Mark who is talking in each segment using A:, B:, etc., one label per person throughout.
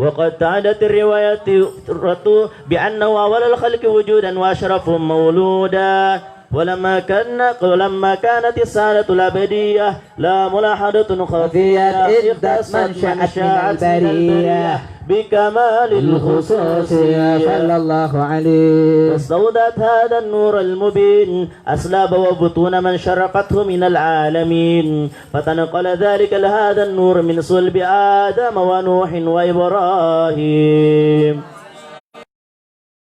A: وقد تعدت الروايات بأنه أول الخلق وجودا وأشرفهم مولودا ولما كانت السادة الأبدية لا ملاحظة خفية
B: إذ منشأت البرية
A: بكمال الخصوصية
B: صلى الله عليه.
A: واستودعت هذا النور المبين أسلاب وبطون من شرقته من العالمين فتنقل ذلك لهذا النور من صلب آدم ونوح وإبراهيم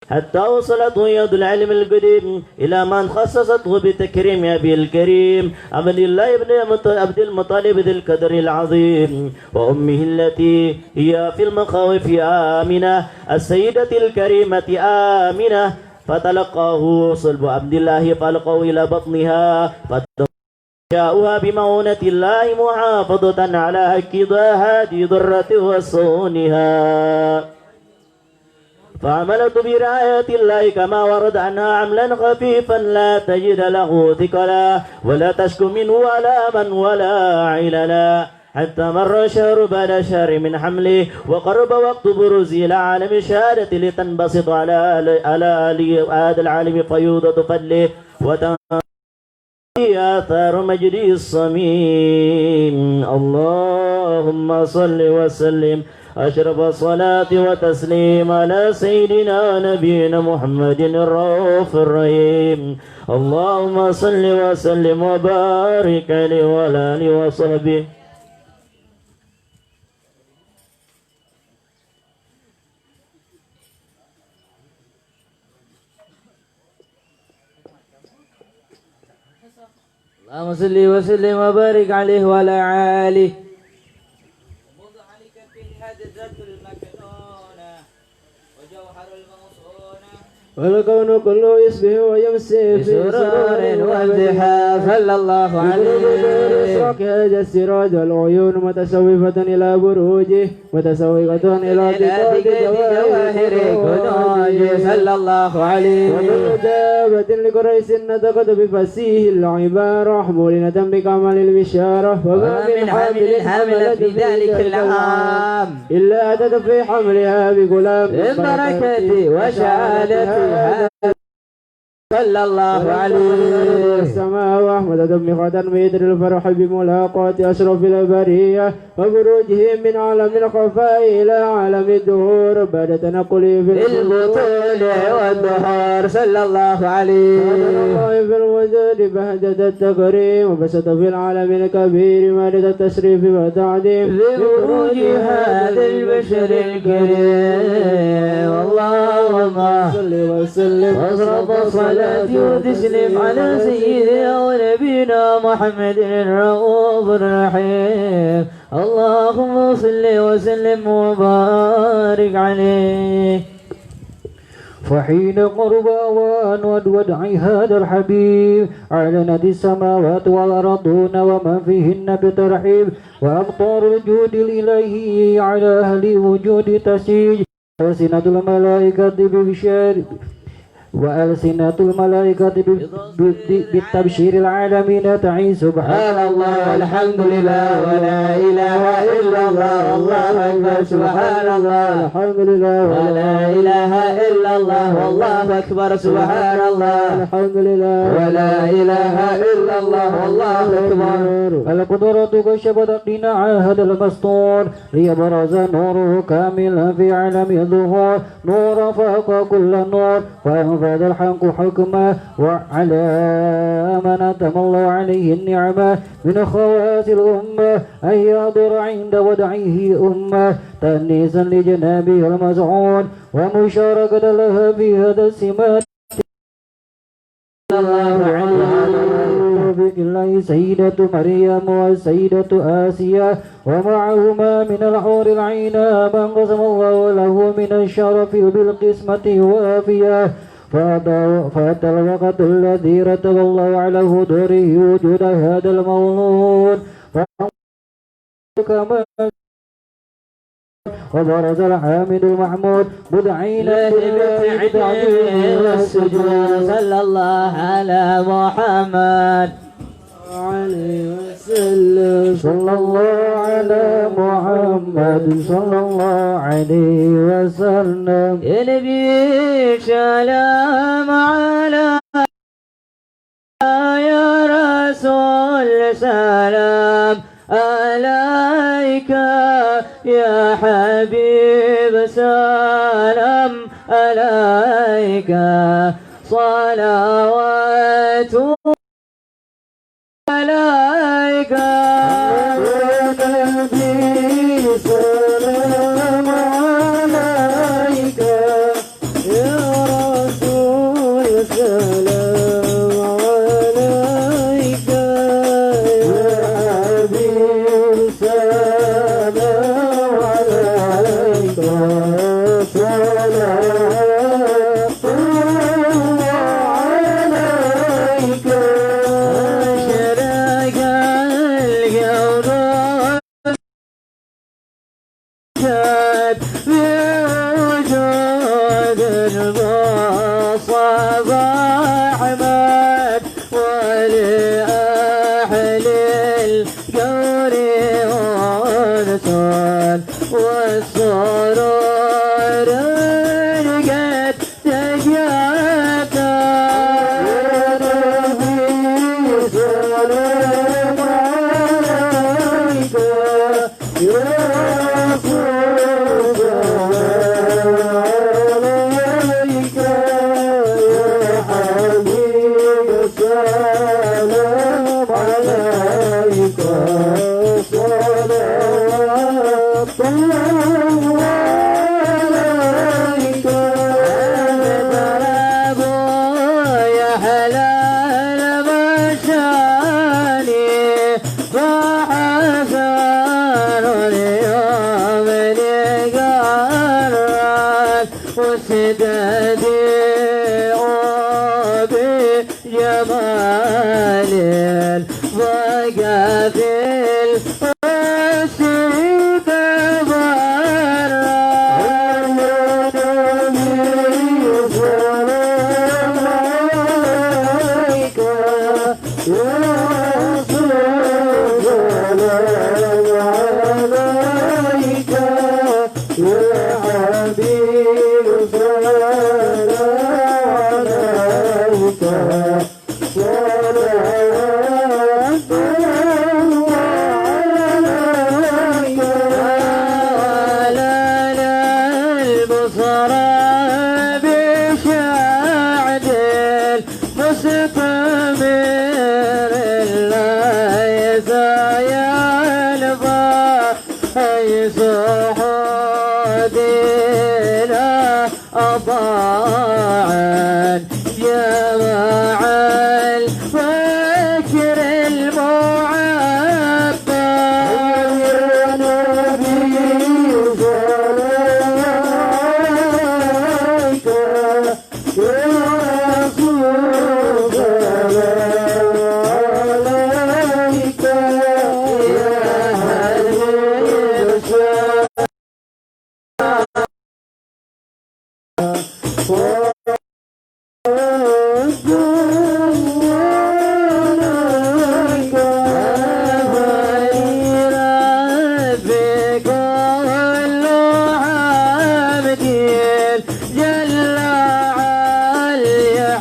A: حتى وصلته يد العلم القديم إلى من خصصته بتكريم أبي الكريم عبد الله بن عبد المطلب ذي القدر العظيم وأمه التي هي في المخاوف آمنة السيدة الكريمة آمنة فتلقاه صلب عبد الله فألقاه إلى بطنها جاءوها بمعونة الله محافظة على حق هذه ضرة وصونها فعملت برعاية الله كما ورد عنها عملا خفيفا لا تجد له ثقلا ولا تشكو منه ولا من ولا عللا حتى مر شهر بعد شهر من حمله وقرب وقت بروزه إلى عالم الشهادة لتنبسط على هذا العالم فيوضة فضله آثار مجدي الصميم. اللهم صل وسلم أشرف الصلاة وتسليم على سيدنا نبينا محمد الرؤوف الرحيم. اللهم صل وسلم وبارك عليه وعلى آله وصحبه.
B: اللهم صل وسلم وبارك عليه وعلى آله. والكون كله يسبح ويمسي في سرور وازدحام صلى الله عليه وسلم. هذا السراج والعيون متشوفة إلى بروجه متسوقة إلى جواهر كنوجه صلى الله عليه وسلم. دابة لقريش نطقت بفصيح العبارة مولنة بكمال البشارة وما من حامل في ذلك العام إلا أتت في حملها بغلام بركة وشهادة صلى الله عليه وسلم. السماء وأحمد بن خدر ميدر الفرح بملاقات أشرف البرية وبروجهم من عالم الخفاء إلى عالم الدهور بعد تنقله في البطول والدهور صلى الله عليه وسلم. في الوجود بهجة التكريم وبسط في العالم الكبير مادة التشريف والتعظيم لبروج هذا البشر الكريم. اللهم صل وسلم واصرف الصلاة وتسلم على سيدنا ونبينا محمد الرؤوف الرحيم. اللهم صل وسلم وبارك عليه. فحين قرب أوان ودع هذا الحبيب أعلنت السماوات والأرضون ومن فيهن بترحيب وأمطار الجود الإلهي على أهل وجود تسيج ألسنة الملائكة ببشار وألسنة الملائكة بالتبشير العالمين تعي سبحان الله والحمد لله ولا إله إلا الله والله أكبر. سبحان الله والحمد لله ولا إله إلا الله والله أكبر. سبحان الله والحمد لله ولا إله إلا الله والله أكبر. القدرة كشفت قناع هذا المستور ليبرز نوره كاملا في عالم الظهور نور فوق كل نور فهذا الحق حكمه وعلى من أتم الله عليه النعمة من خواص الأمة أن يحضر عند وضعه أمة تأنيسا لجنابه المزعون ومشاركة لها في هذا السمات. الله الله سيدة مريم والسيدة آسيا ومعهما من الحور العين من قسم الله له من الشرف بالقسمة وافية. فأتى الوقت الذي رتب الله على حضوره وجود هذا المولود وبرز الحامد المحمود مدعين بالتعظيم والسجود صلى الله على محمد عليه وسلم. وسلم صلى الله على محمد صلى الله عليه وسلم يا نبي سلام على يا رسول سلام عليك يا حبيب سلام عليك صلوات عليك يا نبي سلام عليك يا رسول سلام عليك يا حبيب سلام عليك صلوات عليك أشرق الكون بوجود المصطفى أحمد ولأهل القول أنس والسرور قد تجاتا يا نبي سلام عليك يا رسول عليك يا حبيب سلام عليك صلوات عليك يا حلال مشاني فحسن اليوم لقرك وسددي بجمال بقى في الوسط صحودنا أضاعا جمع الفكر المعبى يا نبي سلام عليك يا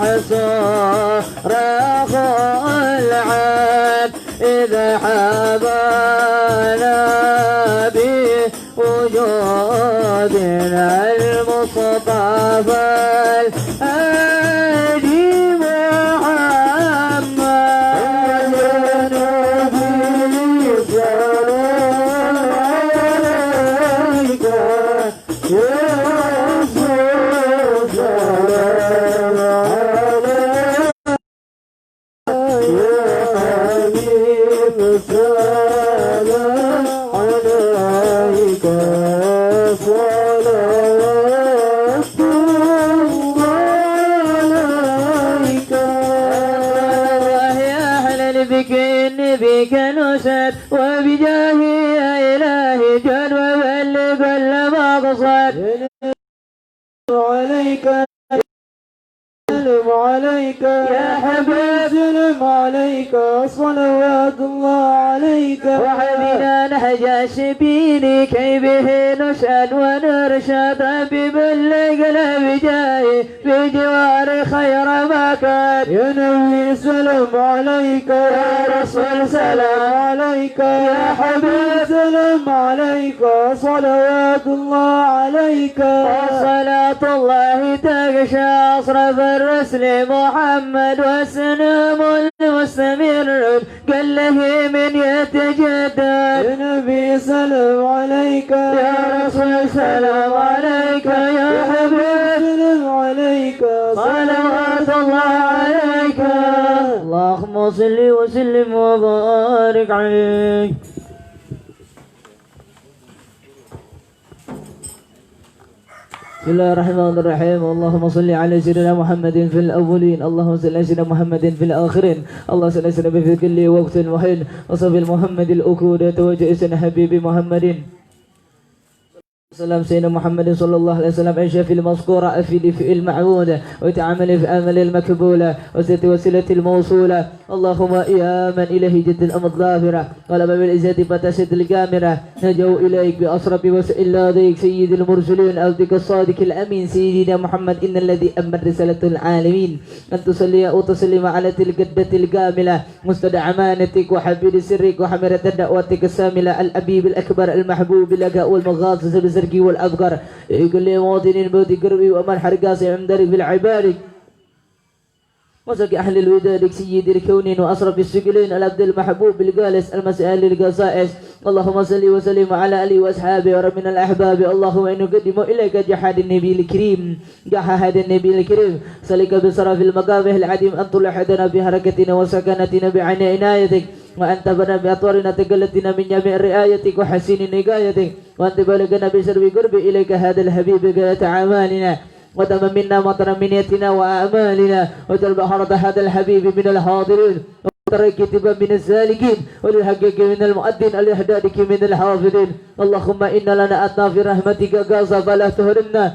B: رسول سلام عليك يا حبيب إذا حبانا بوجودنا المصطفى الهادي محمد يا نبي سلام عليك يا رسول سلام عليك يا حبيب سلام عليك صلوات عليك يا أهلا بك إني بك نسد وبجاهي يا إلهي جد وبلغ كل مقصد عليك سلم عليك يا حبيب سلم عليك صلوات الله عليك
C: وحدنا نهج الشبيل كي به نشأل ونرشد ربي بالقلب جاي بجوار خير ما كان
B: يا نبي سلم عليك يا رسول سلام عليك يا حبيب سلم عليك صلوات الله عليك
C: وصلاة الله تغشى أصرف الرسل محمد والسلام المستمر قال له من يتجدد
B: يا نبي سلام عليك
C: يا رسول سلام عليك يا حبيب
B: سلم عليك
C: صلوات الله عليك اللهم صل وسلم وبارك عليك. بسم الله الرحمن الرحيم. اللهم صل على سيدنا محمد في الأولين، اللهم صل على سيدنا محمد في الآخرين، اللهم صل على سيدنا في كل وقت وحين وصف المحمد الأكودة وجئسنا حبيب محمد سلام سيدنا محمد صلى الله عليه وسلم عيش في المذكورة في المعبودة وتعامل في أمل المكبولة وسيلة وسيلة الموصولة. اللهم يا من إليه جد الأمر الظافرة قلب بالعزة فتشد الكامرة نجوا إليك بأسرب وسئل لديك سيد المرسلين أبدك الصادق الأمين سيدنا محمد إن الذي أمر رسالة العالمين أن تصلي أو تسلم على تلك الجدة الكاملة مستدع أمانتك وحبيب سرك وحمرة دعوتك الساملة الأبيب الأكبر المحبوب لك والمغاصص بالزرق والأبقر كل مواطن بوت قربي وأمر حرقاس عندك بالعبادك وسق أهل الوداد سيد الكونين وأصرف السجلين العبد المحبوب الجالس المسائل القصائص. اللهم صل وسلم على آله وأصحابه ورب من الأحباب. اللهم إن نقدم إليك جحاد النبي الكريم جحاد النبي الكريم سلك بصرف المقامه العديم أن تلحدنا بحركتنا وسكنتنا بعين عنايتك وأن تبنى بأطوارنا تقلتنا من جميع رعايتك وحسين نقايتك وأن تبلغنا بشرب قرب إليك هذا الحبيب قلة أعمالنا وتم منا مطر منيتنا وأعمالنا وتلب حرط هذا الحبيب من الحاضرين وتركتب من السالكين وللحقك من المؤذن ولإحدادك من الحافظين. اللهم إن لنا أتنا في رحمتك قاصة فلا تهرمنا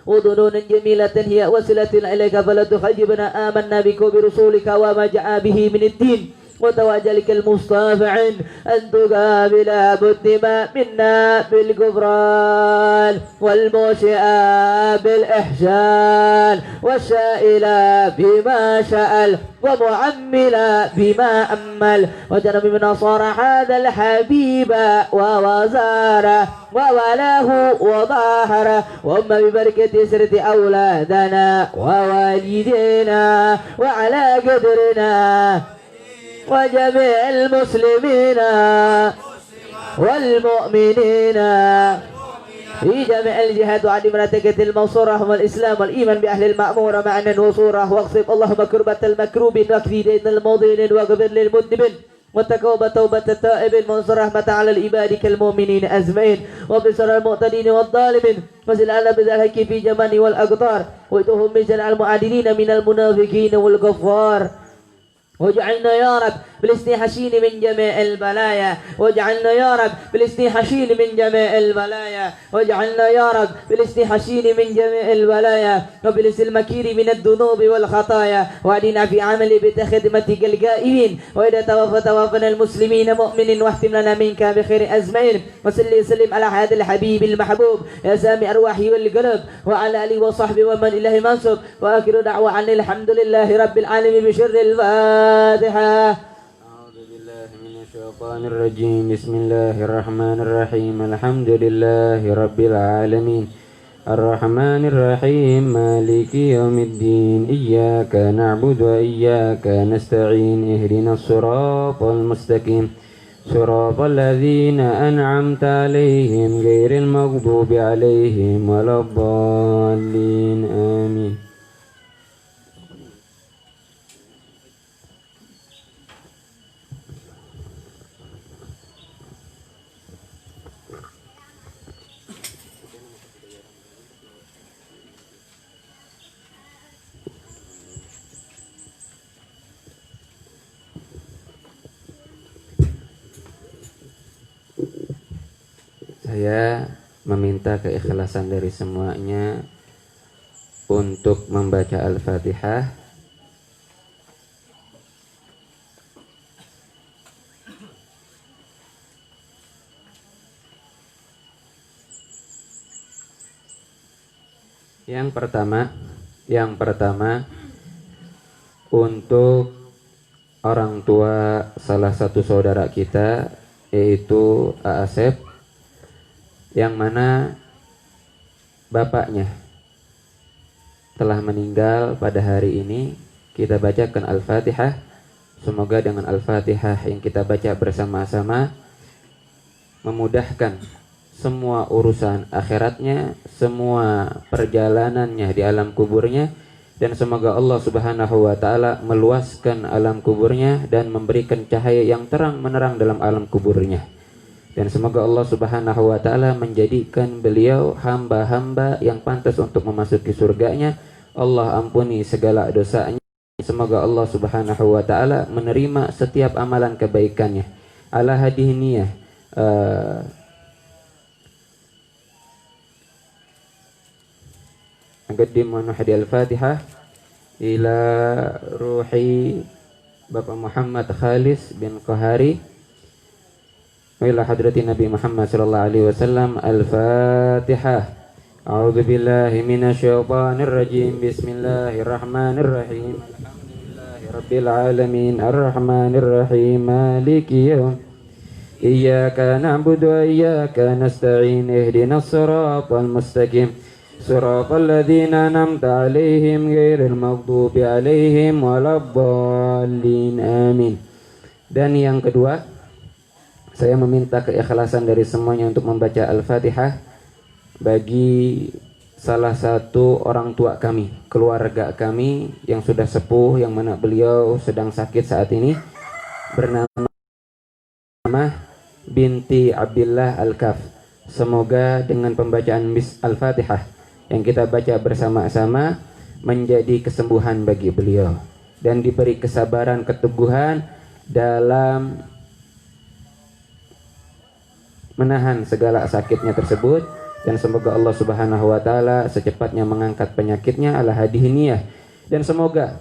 C: وظنونا جميلة هي وسيلة إليك فلا تخيبنا. آمنا بك وبرسولك وما جاء به من الدين وتواجلك المصطفعين أن تقابل بالدماء منا بالكفران والموشئة بالإحسان والشائلة بما شأل ومعمل بما أمل وجنب من نصار هذا الحبيب ووزاره وولاه وظاهره وأما ببركة سرة أولادنا ووالدينا وعلى قدرنا وجميع المسلمين والمؤمنين في جميع الجهات وعن مرتكة المنصورة والإسلام والإيمان بأهل المأمورة معنا وصورة واغفر اللهم كربة المكروبين واكفي دين الموضين واغفر للمذنبين وتكوب توبة التائبين وانصر رحمة على العباد المؤمنين أجمعين وبشر المعتدين والظالمين وزل على بذلك في جمال والأقطار وإتهم من جميع المعادلين من المنافقين والكفار واجعلنا يا رب بالاستحشين من جميع البلايا واجعلنا يا رب بالاستحشين من جميع البلايا واجعلنا يا رب بالاستحشين من جميع البلايا وبلس المكير من الذنوب والخطايا وأدنا في عمل بخدمتك القائمين وإذا توفنا المسلمين مؤمن واختم لنا منك بخير أزمين وصلي وسلم على هذا الحبيب المحبوب يا سامي أرواحي والقلب وعلى آله وصحبه ومن إله منصب وآخر دعوة عن الحمد لله رب العالمين بشر الفاتحة.
D: أعوذ بالله من الشيطان الرجيم. بسم الله الرحمن الرحيم. الحمد لله رب العالمين الرحمن الرحيم مالك يوم الدين إياك نعبد وإياك نستعين اهدنا الصراط المستقيم صراط الذين أنعمت عليهم غير المغضوب عليهم ولا الضالين آمين. Saya meminta keikhlasan dari semuanya untuk membaca Al-Fatihah. Yang pertama untuk orang tua salah satu saudara kita, yaitu Asep, yang mana bapaknya telah meninggal pada hari ini. Kita bacakan Al-Fatihah. Semoga dengan Al-Fatihah yang kita baca bersama-sama memudahkan semua urusan akhiratnya, semua perjalanannya di alam kuburnya, dan semoga Allah Subhanahu wa taala meluaskan alam kuburnya dan memberikan cahaya yang terang menerang dalam alam kuburnya. Dan semoga Allah Subhanahu wa taala menjadikan beliau hamba-hamba yang pantas untuk memasuki surganya. Allah ampuni segala dosanya. Semoga Allah Subhanahu wa taala menerima setiap amalan kebaikannya. Ala hadhihi niyah Naqaddimu nuhdi al-Fatihah ila ruhi Bapak Muhammad Khalis bin Qahari wa ila hadrati Nabi Muhammad sallallahu alaihi wasallam. Al-Fatihah. A'udzu billahi minasyaitonir rajim. Bismillahirrahmanirrahim. Alhamdulillahirabbil alamin arrahmanir rahim maliki yaum iyyaka na'budu wa iyyaka nasta'in ihdinas siratal mustaqim siratal ladzina an'amta 'alaihim ghairil maghdubi 'alaihim waladdallin amin. Dan yang kedua, saya meminta keikhlasan dari semuanya untuk membaca Al-Fatihah bagi salah satu orang tua kami, keluarga kami yang sudah sepuh, yang mana beliau sedang sakit saat ini, bernama binti Abdillah Al-Kaf. Semoga dengan pembacaan Al-Fatihah yang kita baca bersama-sama menjadi kesembuhan bagi beliau dan diberi kesabaran, keteguhan dalam menahan segala sakitnya tersebut, dan semoga Allah Subhanahu wa taala secepatnya mengangkat penyakitnya ala hadhihi niyah. Dan semoga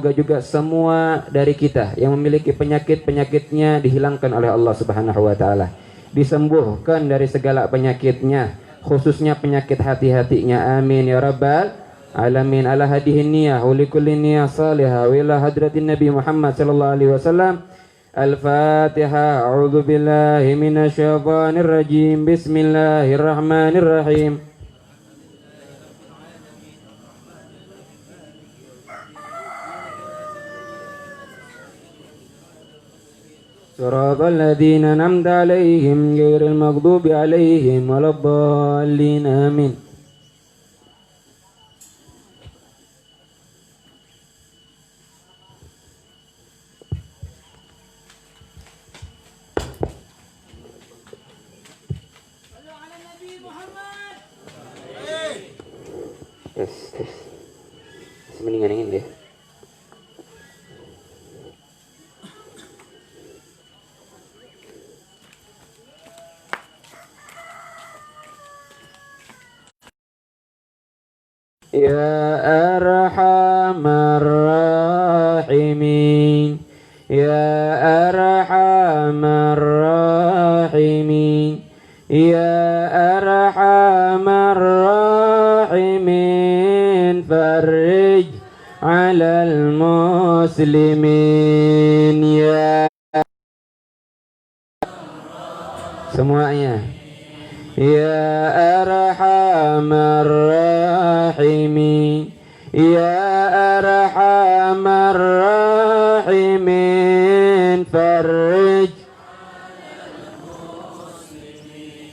D: juga semua dari kita yang memiliki penyakitnya dihilangkan oleh Allah Subhanahu wa taala, disembuhkan dari segala penyakitnya, khususnya penyakit hati-hatinya. Amin ya rabbal alamin. Ala hadhihi niyah wa likulli niyah salihah wa ila hadratin Nabi Muhammad sallallahu alaihi wasallam. Al-Fatihah. A'udzu billahi minasyaitonir rajim. Bismillahirrahmanirrahim. Siratal ladzina an'amta 'alaihim ghairil maghdubi 'alaihim waladdallin amin. Tes. Mendingan ini deh. Ya Arhamar Rahimin, Ya Arhamar Rahimin, Ya Arhamar Rahimin, farij 'alal muslimin. Ya semuanya. Ya Arhamar Rahimin, Ya Arhamar Rahimin, farij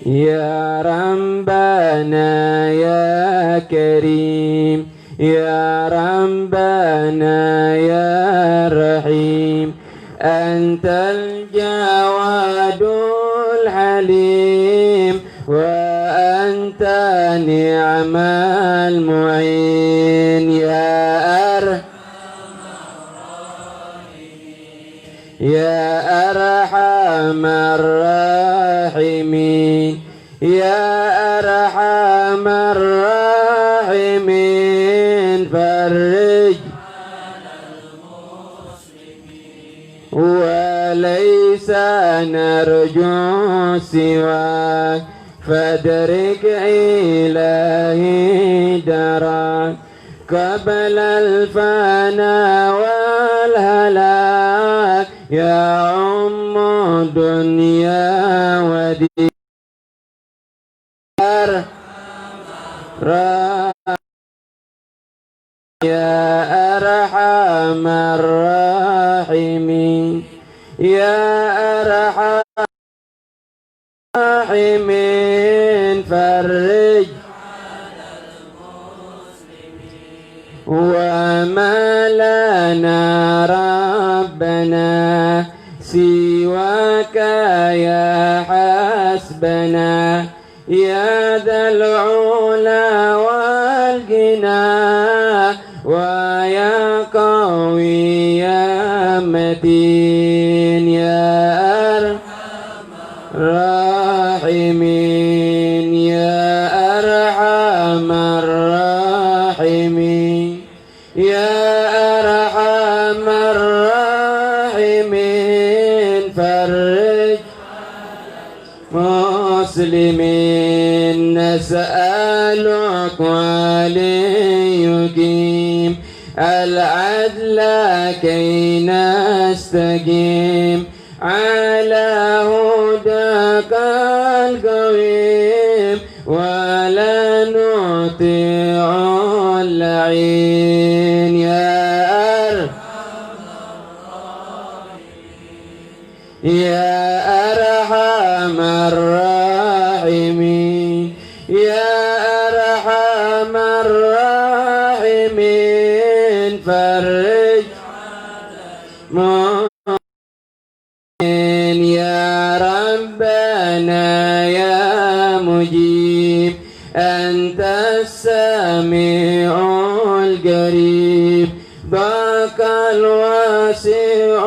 D: Ya Rabbana Ya Karim, Ya Rabbana Ya Rahim, Antal Jawadul Halim wa anta ni'mal mu'in. Ya Arhamar Rahimin, Ya Arhamar Rahimin,
E: فرج وليس نرجو سواك فادرك إلهي دراك قبل الفنا والهلاك يا أم الدنيا ودين يا أرحم الراحمين يا أرحم الراحمين فرج وما لنا ربنا سواك يا حسبنا يا ذا العلا والغنى ويا قوي يا متين يا أرحم الراحمين يا أرحم الراحمين يا أرحم الراحمين فرج مسلمين نسألك وليقيم العدل كي نستقيم على هداك القويم ولا نطيع اللعين يا أرحم الراحمين يا أرحم الراحمين فرج يا ربنا يا مجيب أنت السميع القريب ذاك الواسع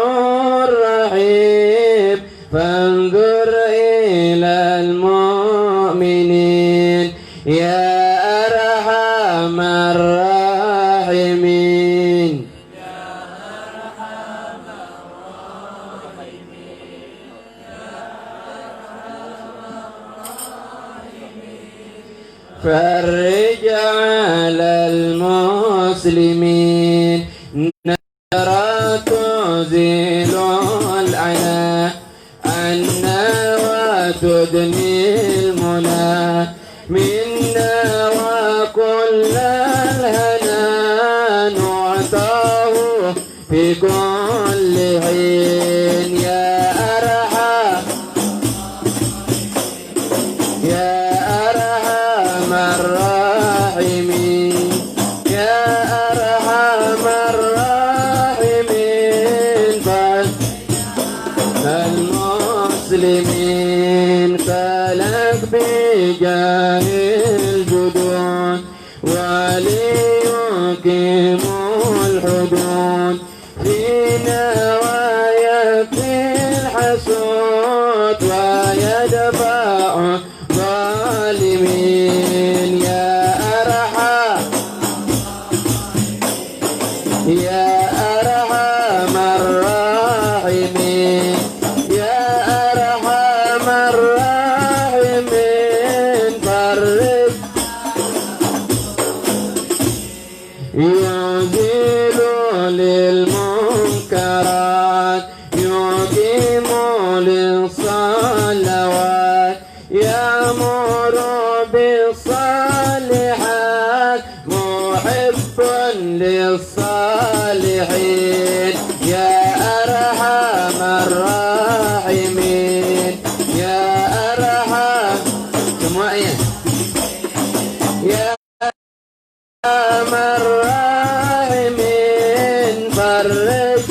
E: الرحيم فانظر إلى المؤمنين يا أرحم الراحمين فرج على المسلمين نرى تزيل العناء عنا وتدني المنى منا وكل الهنا نعطاه في كل حين يا أرحم الراحمين يا أرحم الراحمين المسلمين فلك بجاه الجدود وليقيم الحدود فينا ويكفي الحسود ويدفع الظالمين يا أرحم الراحمين يا أرحم الراحمين فرج يزيل للمنكرات يقيم للصلوات يأمر بالصالحات محب للصالحين يا أرحم الراحمين يا أرحم سمعين يا أرحم الراحمين فرج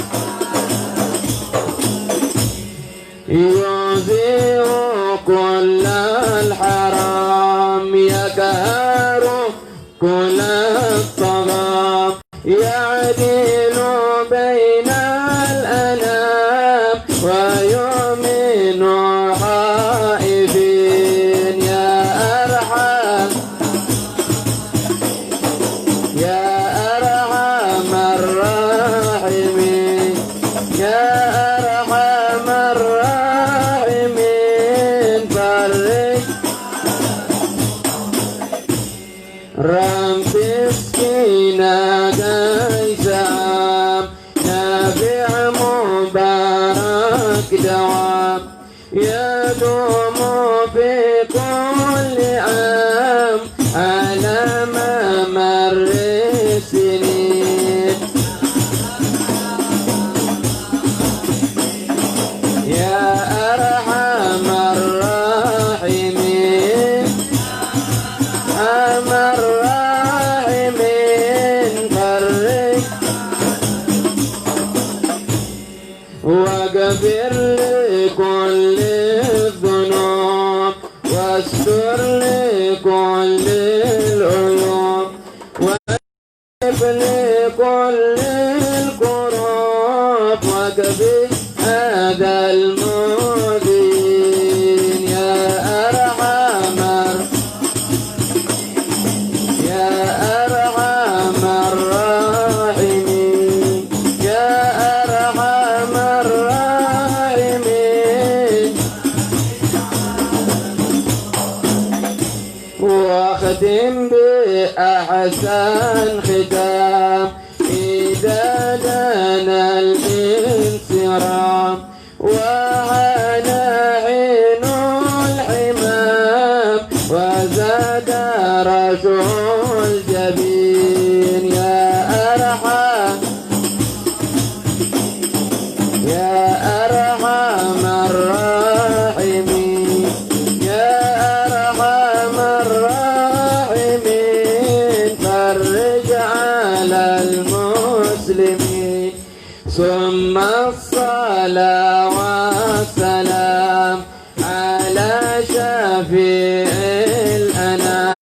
E: يزيل كل الحرام يكهر كل الطغام يعدل بين الأنام ويؤمن خائفين يا أرحم رب اسقنا غيثا نافع مبارك دوام يدوم في كل عام على ممر السنين يا أرحم الراحمين أرحم الراحمين فرج واغفر لكل الذنوب واستر لكل العيوب واغفر لكل الكروب واكفي هذا المؤذين يا أرحم الراحمين يا أرحم الراحمين واختم بأحسن ختام إذا دنا الانصرام وعلى حين الحمام وزاد رشح الجبين يا أرحم الراحمين يا أرحم الراحمين فرج على المسلمين ثم الصلاة والسلام على شفيع الأنام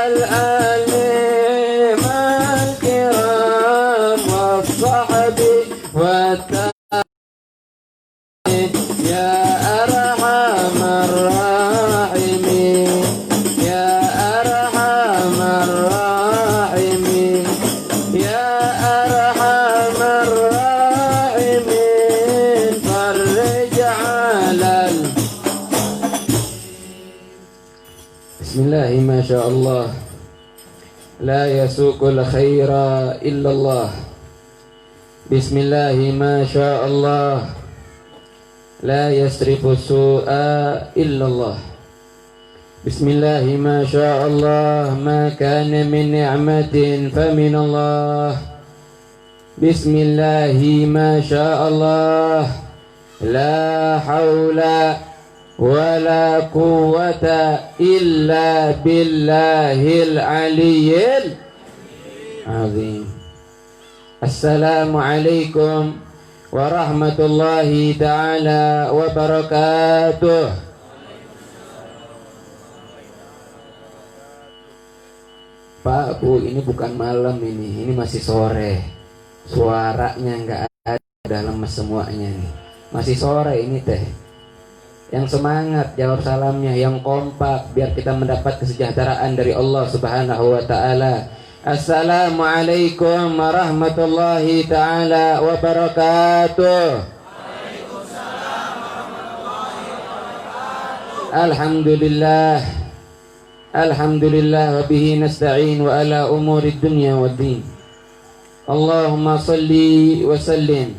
E: الأئمة الكرام والصحب والتابعين يا أرحم الراحمين يا أرحم الراحمين يا أرحم الراحمين فرج على بسم الله ما شاء الله لا يسوق الخير إلا الله بسم الله ما شاء الله لا يصرف السوء إلا الله بسم الله ما شاء الله ما كان من نعمة فمن الله بسم الله ما شاء الله لا حول ولا قوة إلا بالله العلي العظيم السلام عليكم ورحمة الله تعالى وبركاته. Pak, Bu, ini bukan malam ini masih sore. Suaranya nggak ada, udah lemes semuanya nih. Masih sore ini teh. Yang semangat jawab salamnya, yang kompak biar kita mendapat kesejahteraan dari Allah Subhanahu wa taala. Assalamualaikum warahmatullahi taala wabarakatuh. Waalaikumsalam warahmatullahi wabarakatuh. Alhamdulillah. Alhamdulillah wa bihi nasta'in wa ala umuri dunya waddin. Allahumma salli wa sallim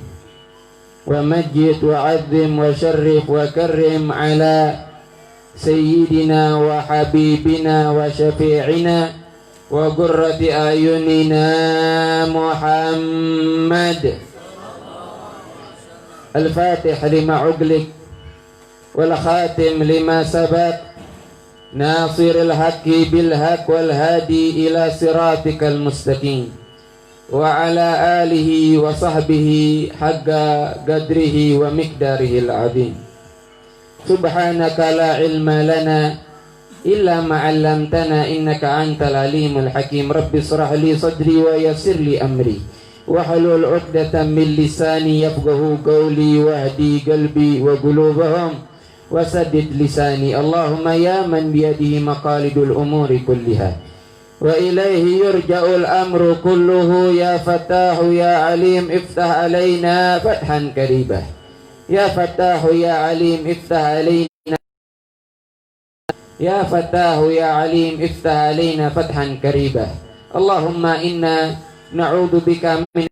E: wa majid wa azim wa syarrif wa karrim ala sayyidina wa habibina wa syafi'ina wa qurrati ayunina Muhammad. Al-Fatih lima ughliq wal khatim lima sabaq nasiril haqqi bil haqq wal hadi ila siratikal mustaqim wa ala alihi wa sahbihi haqqa qadrihi wa miqdarihil azim. Subhanaka la ilma lana illa ma 'allamtana innaka antal alimul hakim. Rabbi shrah li sadri wa yassir li amri wahlul 'uqdatam min lisani yafqahu qawli wahdi qalbi wa qulubahum wasaddid lisani. Allahumma ya man biyadihi maqalidul umuri kulliha wa ilaihi yurja'ul amru kulluhu ya fattahu ya alim iftah alaina fathan karibah. Ya fattahu ya alim iftah alaina Ya Fattahu ya Alim iftah alaina fathan karibah. Allahumma inna na'udzu bika min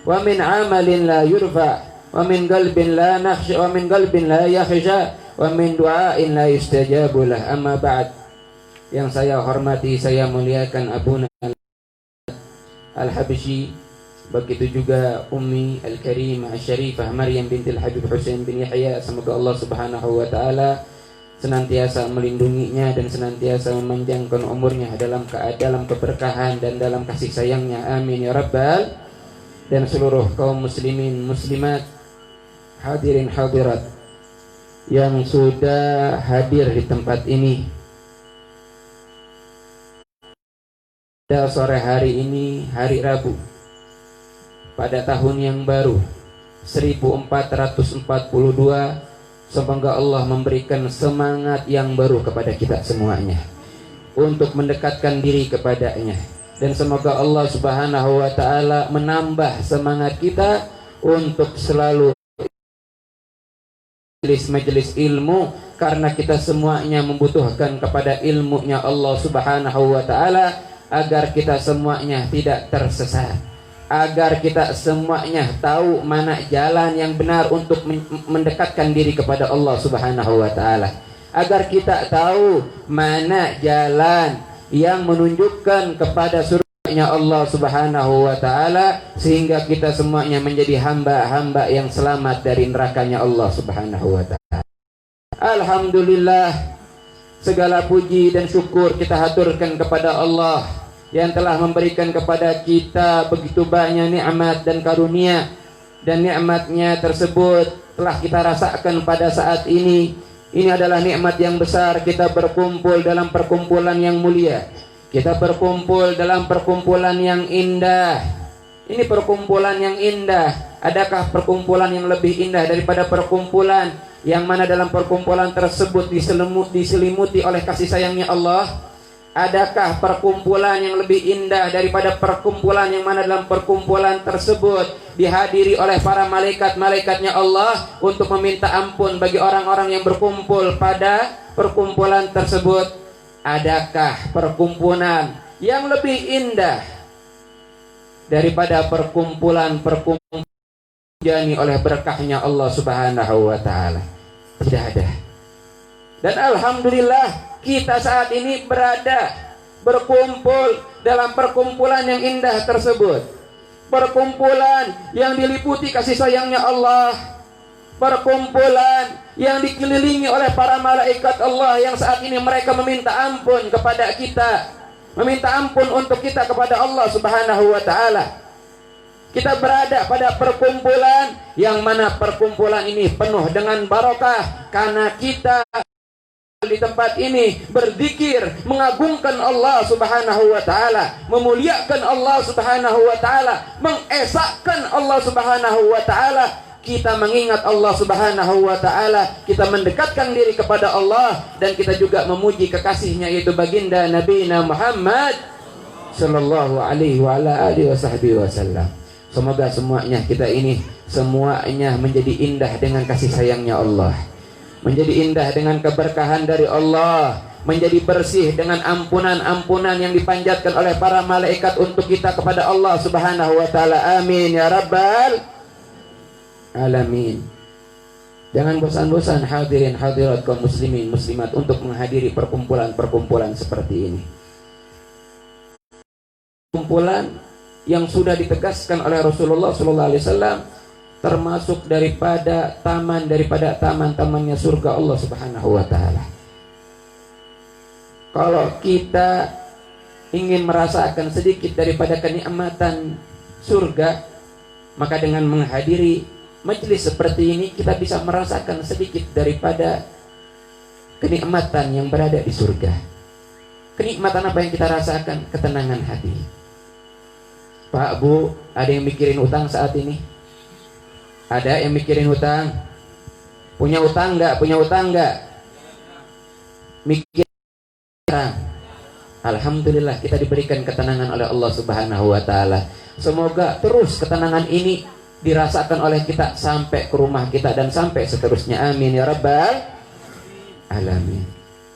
E: wa min amalin la yurfa wa min qalbin la nakhsha wa min qalbin la yakhsha wa min du'ain la yustajabu lah. Amma ba'd. Yang saya hormati, saya muliakan Abuna Al-Habsyi, begitu juga Ummi Al-Karimah Al-Syarifah Maryam bintil Habib Husain bin Yahya. Semoga Allah Subhanahu wa taala senantiasa melindunginya dan senantiasa memanjangkan umurnya dalam keberkahan dan dalam kasih sayangnya. Amin ya rabbal. Dan seluruh kaum muslimin muslimat, hadirin hadirat yang sudah hadir di tempat ini pada sore hari ini, hari Rabu pada tahun yang baru 1442. Semoga Allah memberikan semangat yang baru kepada kita semuanya untuk mendekatkan diri kepadanya. Dan semoga Allah Subhanahu wa taala menambah semangat kita untuk selalu majelis ilmu, karena kita semuanya membutuhkan kepada ilmunya Allah Subhanahu wa taala agar kita semuanya tidak tersesat, agar kita semuanya tahu mana jalan yang benar untuk mendekatkan diri kepada Allah Subhanahu wa taala, agar kita tahu mana jalan yang menunjukkan kepada surganya Allah Subhanahu wa taala, sehingga kita semuanya menjadi hamba-hamba yang selamat dari nerakanya Allah Subhanahu wa taala. Alhamdulillah, segala puji dan syukur kita haturkan kepada Allah yang telah memberikan kepada kita begitu banyak nikmat dan karunia, dan nikmatnya tersebut telah kita rasakan pada saat ini. Ini adalah nikmat yang besar, kita berkumpul dalam perkumpulan yang mulia, kita berkumpul dalam perkumpulan yang indah. Ini perkumpulan yang indah. Adakah perkumpulan yang lebih indah daripada perkumpulan yang mana dalam perkumpulan tersebut diselimuti oleh kasih sayangnya Allah? Adakah perkumpulan yang lebih indah daripada perkumpulan yang mana dalam perkumpulan tersebut dihadiri oleh para malaikat-malaikatnya Allah untuk meminta ampun bagi orang-orang yang berkumpul pada perkumpulan tersebut? Adakah perkumpulan yang lebih indah daripada perkumpulan dijani oleh berkahnya Allah Subhanahu wa taala? Tidak ada. Dan alhamdulillah kita saat ini berkumpul dalam perkumpulan yang indah tersebut, perkumpulan yang diliputi kasih sayangnya Allah, perkumpulan yang dikelilingi oleh para malaikat Allah yang saat ini mereka meminta ampun kepada kita, meminta ampun untuk kita kepada Allah Subhanahu wa taala. Kita berada pada perkumpulan yang mana perkumpulan ini penuh dengan barokah, karena kita di tempat ini berzikir, mengagungkan Allah Subhanahu wa taala, memuliakan Allah Subhanahu wa taala, mengesahkan Allah Subhanahu wa taala. Kita mengingat Allah Subhanahu wa taala, kita mendekatkan diri kepada Allah, dan kita juga memuji kekasihnya yaitu baginda Nabi Muhammad sallallahu alaihi wa ala alihi wasallam. Semoga semuanya kita ini semuanya menjadi indah dengan kasih sayangnya Allah, menjadi indah dengan keberkahan dari Allah, menjadi bersih dengan ampunan-ampunan yang dipanjatkan oleh para malaikat untuk kita kepada Allah Subhanahu wa taala. Amin ya rabbal alamin. Jangan bosan-bosan hadirin hadirat kaum muslimin muslimat untuk menghadiri perkumpulan-perkumpulan seperti ini. Kumpulan yang sudah ditegaskan oleh Rasulullah sallallahu alaihi wasallam termasuk daripada taman-tamannya surga Allah Subhanahu wa taala. Kalau kita ingin merasakan sedikit daripada kenikmatan surga, maka dengan menghadiri majelis seperti ini kita bisa merasakan sedikit daripada kenikmatan yang berada di surga. Kenikmatan apa yang kita rasakan? Ketenangan hati. Pak, Bu, ada yang mikirin utang saat ini? Ada yang mikirin hutang? Punya utang enggak? Punya utang enggak? Mikir utang. Alhamdulillah kita diberikan ketenangan oleh Allah Subhanahu wa taala. Semoga terus ketenangan ini dirasakan oleh kita sampai ke rumah kita dan sampai seterusnya. Amin ya rabbal alamin.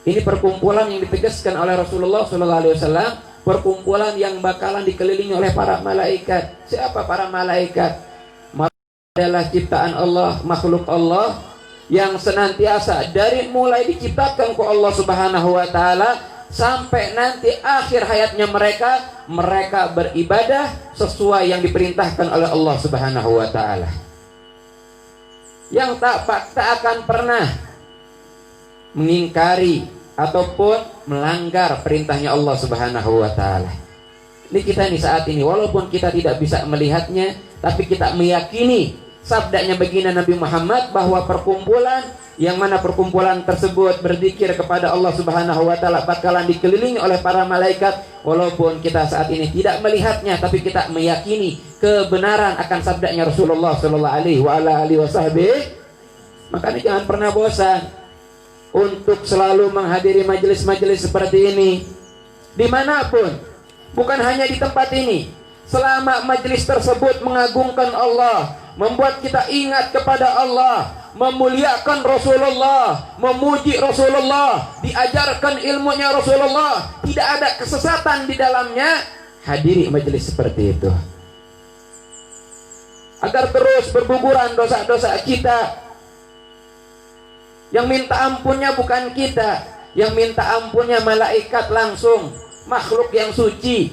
E: Ini perkumpulan yang ditegaskan oleh Rasulullah SAW, perkumpulan yang bakalan dikelilingi oleh para malaikat. Siapa para malaikat? Adalah ciptaan Allah, makhluk Allah yang senantiasa dari mulai diciptakan ku Allah Subhanahu wa taala sampai nanti akhir hayatnya mereka beribadah sesuai yang diperintahkan oleh Allah Subhanahu wa taala. Yang tak akan pernah mengingkari ataupun melanggar perintahnya Allah Subhanahu wa taala. Ini kita nih saat ini, walaupun kita tidak bisa melihatnya, tapi kita meyakini sabdanya baginda Nabi Muhammad bahwa perkumpulan yang mana perkumpulan tersebut berzikir kepada Allah Subhanahu wa taala bakalan dikelilingi oleh para malaikat. Walaupun kita saat ini tidak melihatnya, tapi kita meyakini kebenaran akan sabdanya Rasulullah sallallahu alaihi wasallam. Makanya jangan pernah bosan untuk selalu menghadiri majelis-majelis seperti ini dimanapun, bukan hanya di tempat ini. Selama majelis tersebut mengagungkan Allah, membuat kita ingat kepada Allah, memuliakan Rasulullah, memuji Rasulullah, diajarkan ilmunya Rasulullah, tidak ada kesesatan di dalamnya, hadiri majelis seperti itu agar terus berguguran dosa-dosa kita. Yang minta ampunnya bukan kita, yang minta ampunnya malaikat langsung, makhluk yang suci,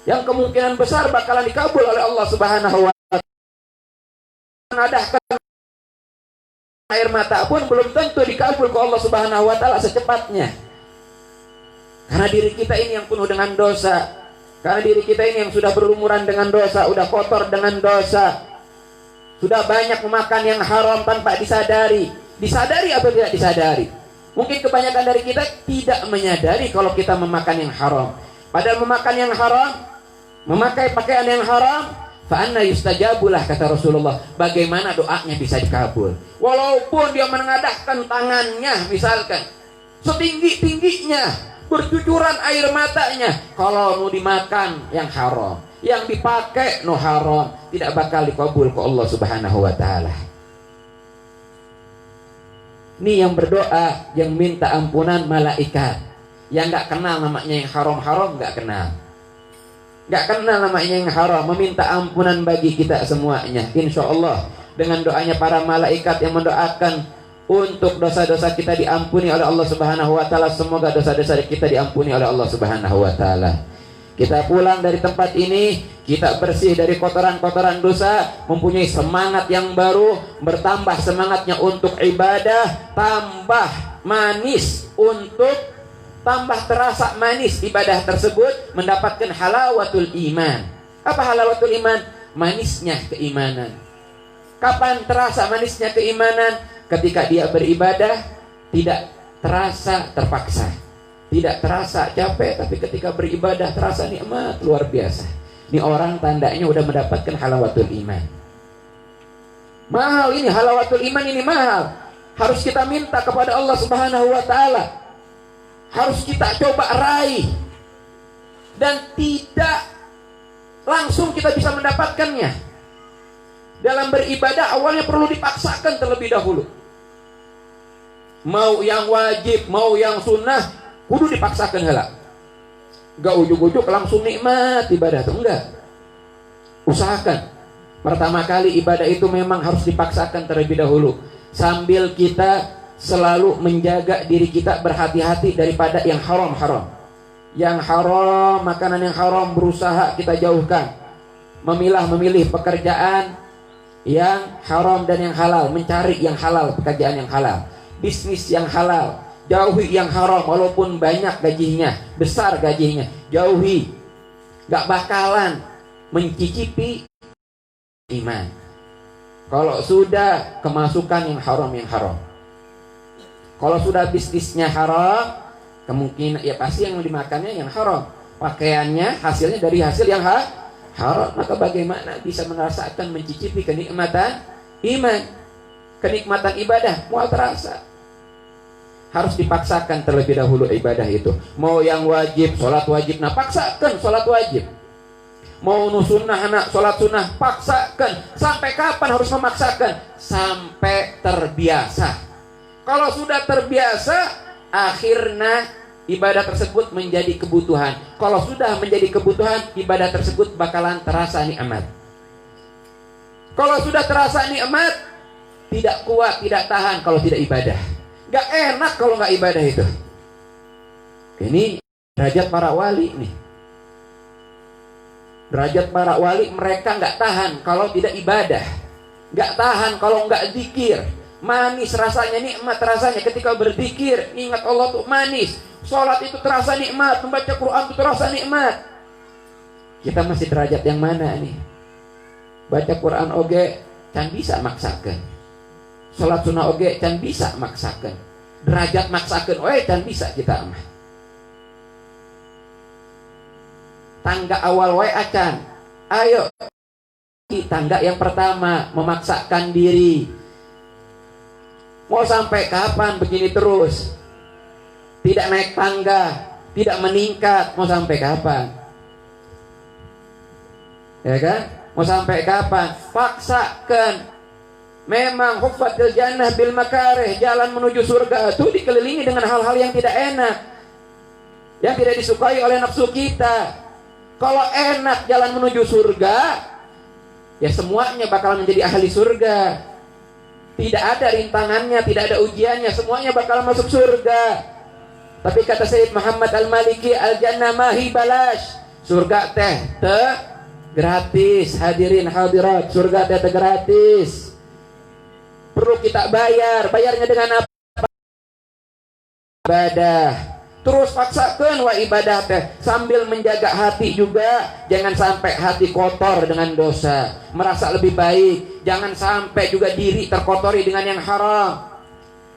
E: yang kemungkinan besar bakalan dikabul oleh Allah Subhanahu wa taala. Menadahkan air mata pun belum tentu dikabul ke Allah Subhanahu wa taala secepatnya. Karena diri kita ini yang penuh dengan dosa, karena diri kita ini yang sudah berlumuran dengan dosa, sudah kotor dengan dosa, sudah banyak memakan yang haram tanpa disadari. Disadari atau tidak disadari? Mungkin kebanyakan dari kita tidak menyadari kalau kita memakan yang haram. Padahal memakan yang haram, memakai pakaian yang haram, fa anna yustajabulah, kata Rasulullah. Bagaimana doanya bisa dikabul? Walaupun dia menengadahkan tangannya, misalkan setinggi-tingginya, bercucuran air matanya, kalau mau dimakan yang haram, yang dipakai no haram, tidak bakal dikabul ke Allah Subhanahu wa taala. Ini yang berdoa, yang minta ampunan malaikat, yang nggak kenal namanya yang haram-haram, nggak kenal namanya yang haram, meminta ampunan bagi kita semuanya. Insya Allah dengan doanya para malaikat yang mendoakan untuk dosa-dosa kita diampuni oleh Allah Subhanahu wa taala, semoga dosa-dosa kita diampuni oleh Allah Subhanahu wa taala. Kita pulang dari tempat ini, kita bersih dari kotoran-kotoran dosa, mempunyai semangat yang baru, bertambah semangatnya untuk ibadah, tambah manis untuk tambah terasa manis ibadah tersebut, mendapatkan halawatul iman. Apa halawatul iman? Manisnya keimanan. Kapan terasa manisnya keimanan? Ketika dia beribadah tidak terasa terpaksa, tidak terasa capek, tapi ketika beribadah terasa nikmat luar biasa. Ini orang tandanya udah mendapatkan halawatul iman. Mahal ini halawatul iman, ini mahal. Harus kita minta kepada Allah Subhanahu wa taala. Harus kita coba raih. Dan tidak langsung kita bisa mendapatkannya. Dalam beribadah awalnya perlu dipaksakan terlebih dahulu. Mau yang wajib, mau yang sunnah, kudu dipaksakan heula. Gak ujuk-ujuk langsung nikmat ibadah itu, enggak. Usahakan. Pertama kali ibadah itu memang harus dipaksakan terlebih dahulu, sambil kita selalu menjaga diri kita berhati-hati daripada yang haram-haram. Yang haram, makanan yang haram berusaha kita jauhkan. Memilih pekerjaan yang haram dan yang halal, mencari yang halal, pekerjaan yang halal, bisnis yang halal. Jauhi yang haram, walaupun banyak gajinya, besar gajinya, jauhi. Gak bakalan mencicipi iman kalau sudah kemasukan yang haram. Kalau sudah bisnisnya haram, kemungkinan ya pasti yang dimakannya yang haram, pakaiannya hasilnya dari hasil yang haram. Maka bagaimana bisa merasakan, mencicipi kenikmatan iman, kenikmatan ibadah? Mual terasa. Harus dipaksakan terlebih dahulu ibadah itu. Mau yang wajib, sholat wajib, nah paksakan sholat wajib. Mau sunnah, anak sholat sunnah, paksakan. Sampai kapan harus memaksakan? Sampai terbiasa. Kalau sudah terbiasa, akhirnya ibadah tersebut menjadi kebutuhan. Kalau sudah menjadi kebutuhan, ibadah tersebut bakalan terasa nikmat. Kalau sudah terasa nikmat, tidak kuat, tidak tahan kalau tidak ibadah. Gak enak kalau gak ibadah itu. Ini derajat para wali nih. Derajat para wali, mereka gak tahan kalau tidak ibadah. Gak tahan kalau gak zikir. Manis rasanya, nikmat rasanya ketika berzikir, ingat Allah tuh manis. Sholat itu terasa nikmat, membaca Quran itu terasa nikmat. Kita masih derajat yang mana nih? Baca Quran oge can bisa maksakan. Sholat sunnah oge can bisa maksakan. Derajat maksakan oge can bisa kita mah. Tangga awal wae acan. Ayo tangga yang pertama, memaksakan diri. Mau sampai kapan begini terus? Tidak naik tangga, tidak meningkat, mau sampai kapan? Ya kan? Mau sampai kapan? Paksakan. Memang huffatil jannah bil makarih, jalan menuju surga itu dikelilingi dengan hal-hal yang tidak enak, yang tidak disukai oleh nafsu kita. Kalau enak jalan menuju surga, ya semuanya bakal menjadi ahli surga. Tidak ada rintangannya, tidak ada ujiannya, semuanya bakal masuk surga. Tapi kata Sayyid Muhammad Al-Maliki, al-jannah mahi balash. Surga teh gratis, hadirin hadirat. Surga teh gratis. Perlu kita bayar. Bayarnya dengan apa? Ibadah. Terus paksakan wa ibadah teh sambil menjaga hati juga. Jangan sampai hati kotor dengan dosa, merasa lebih baik. Jangan sampai juga diri terkotori dengan yang haram.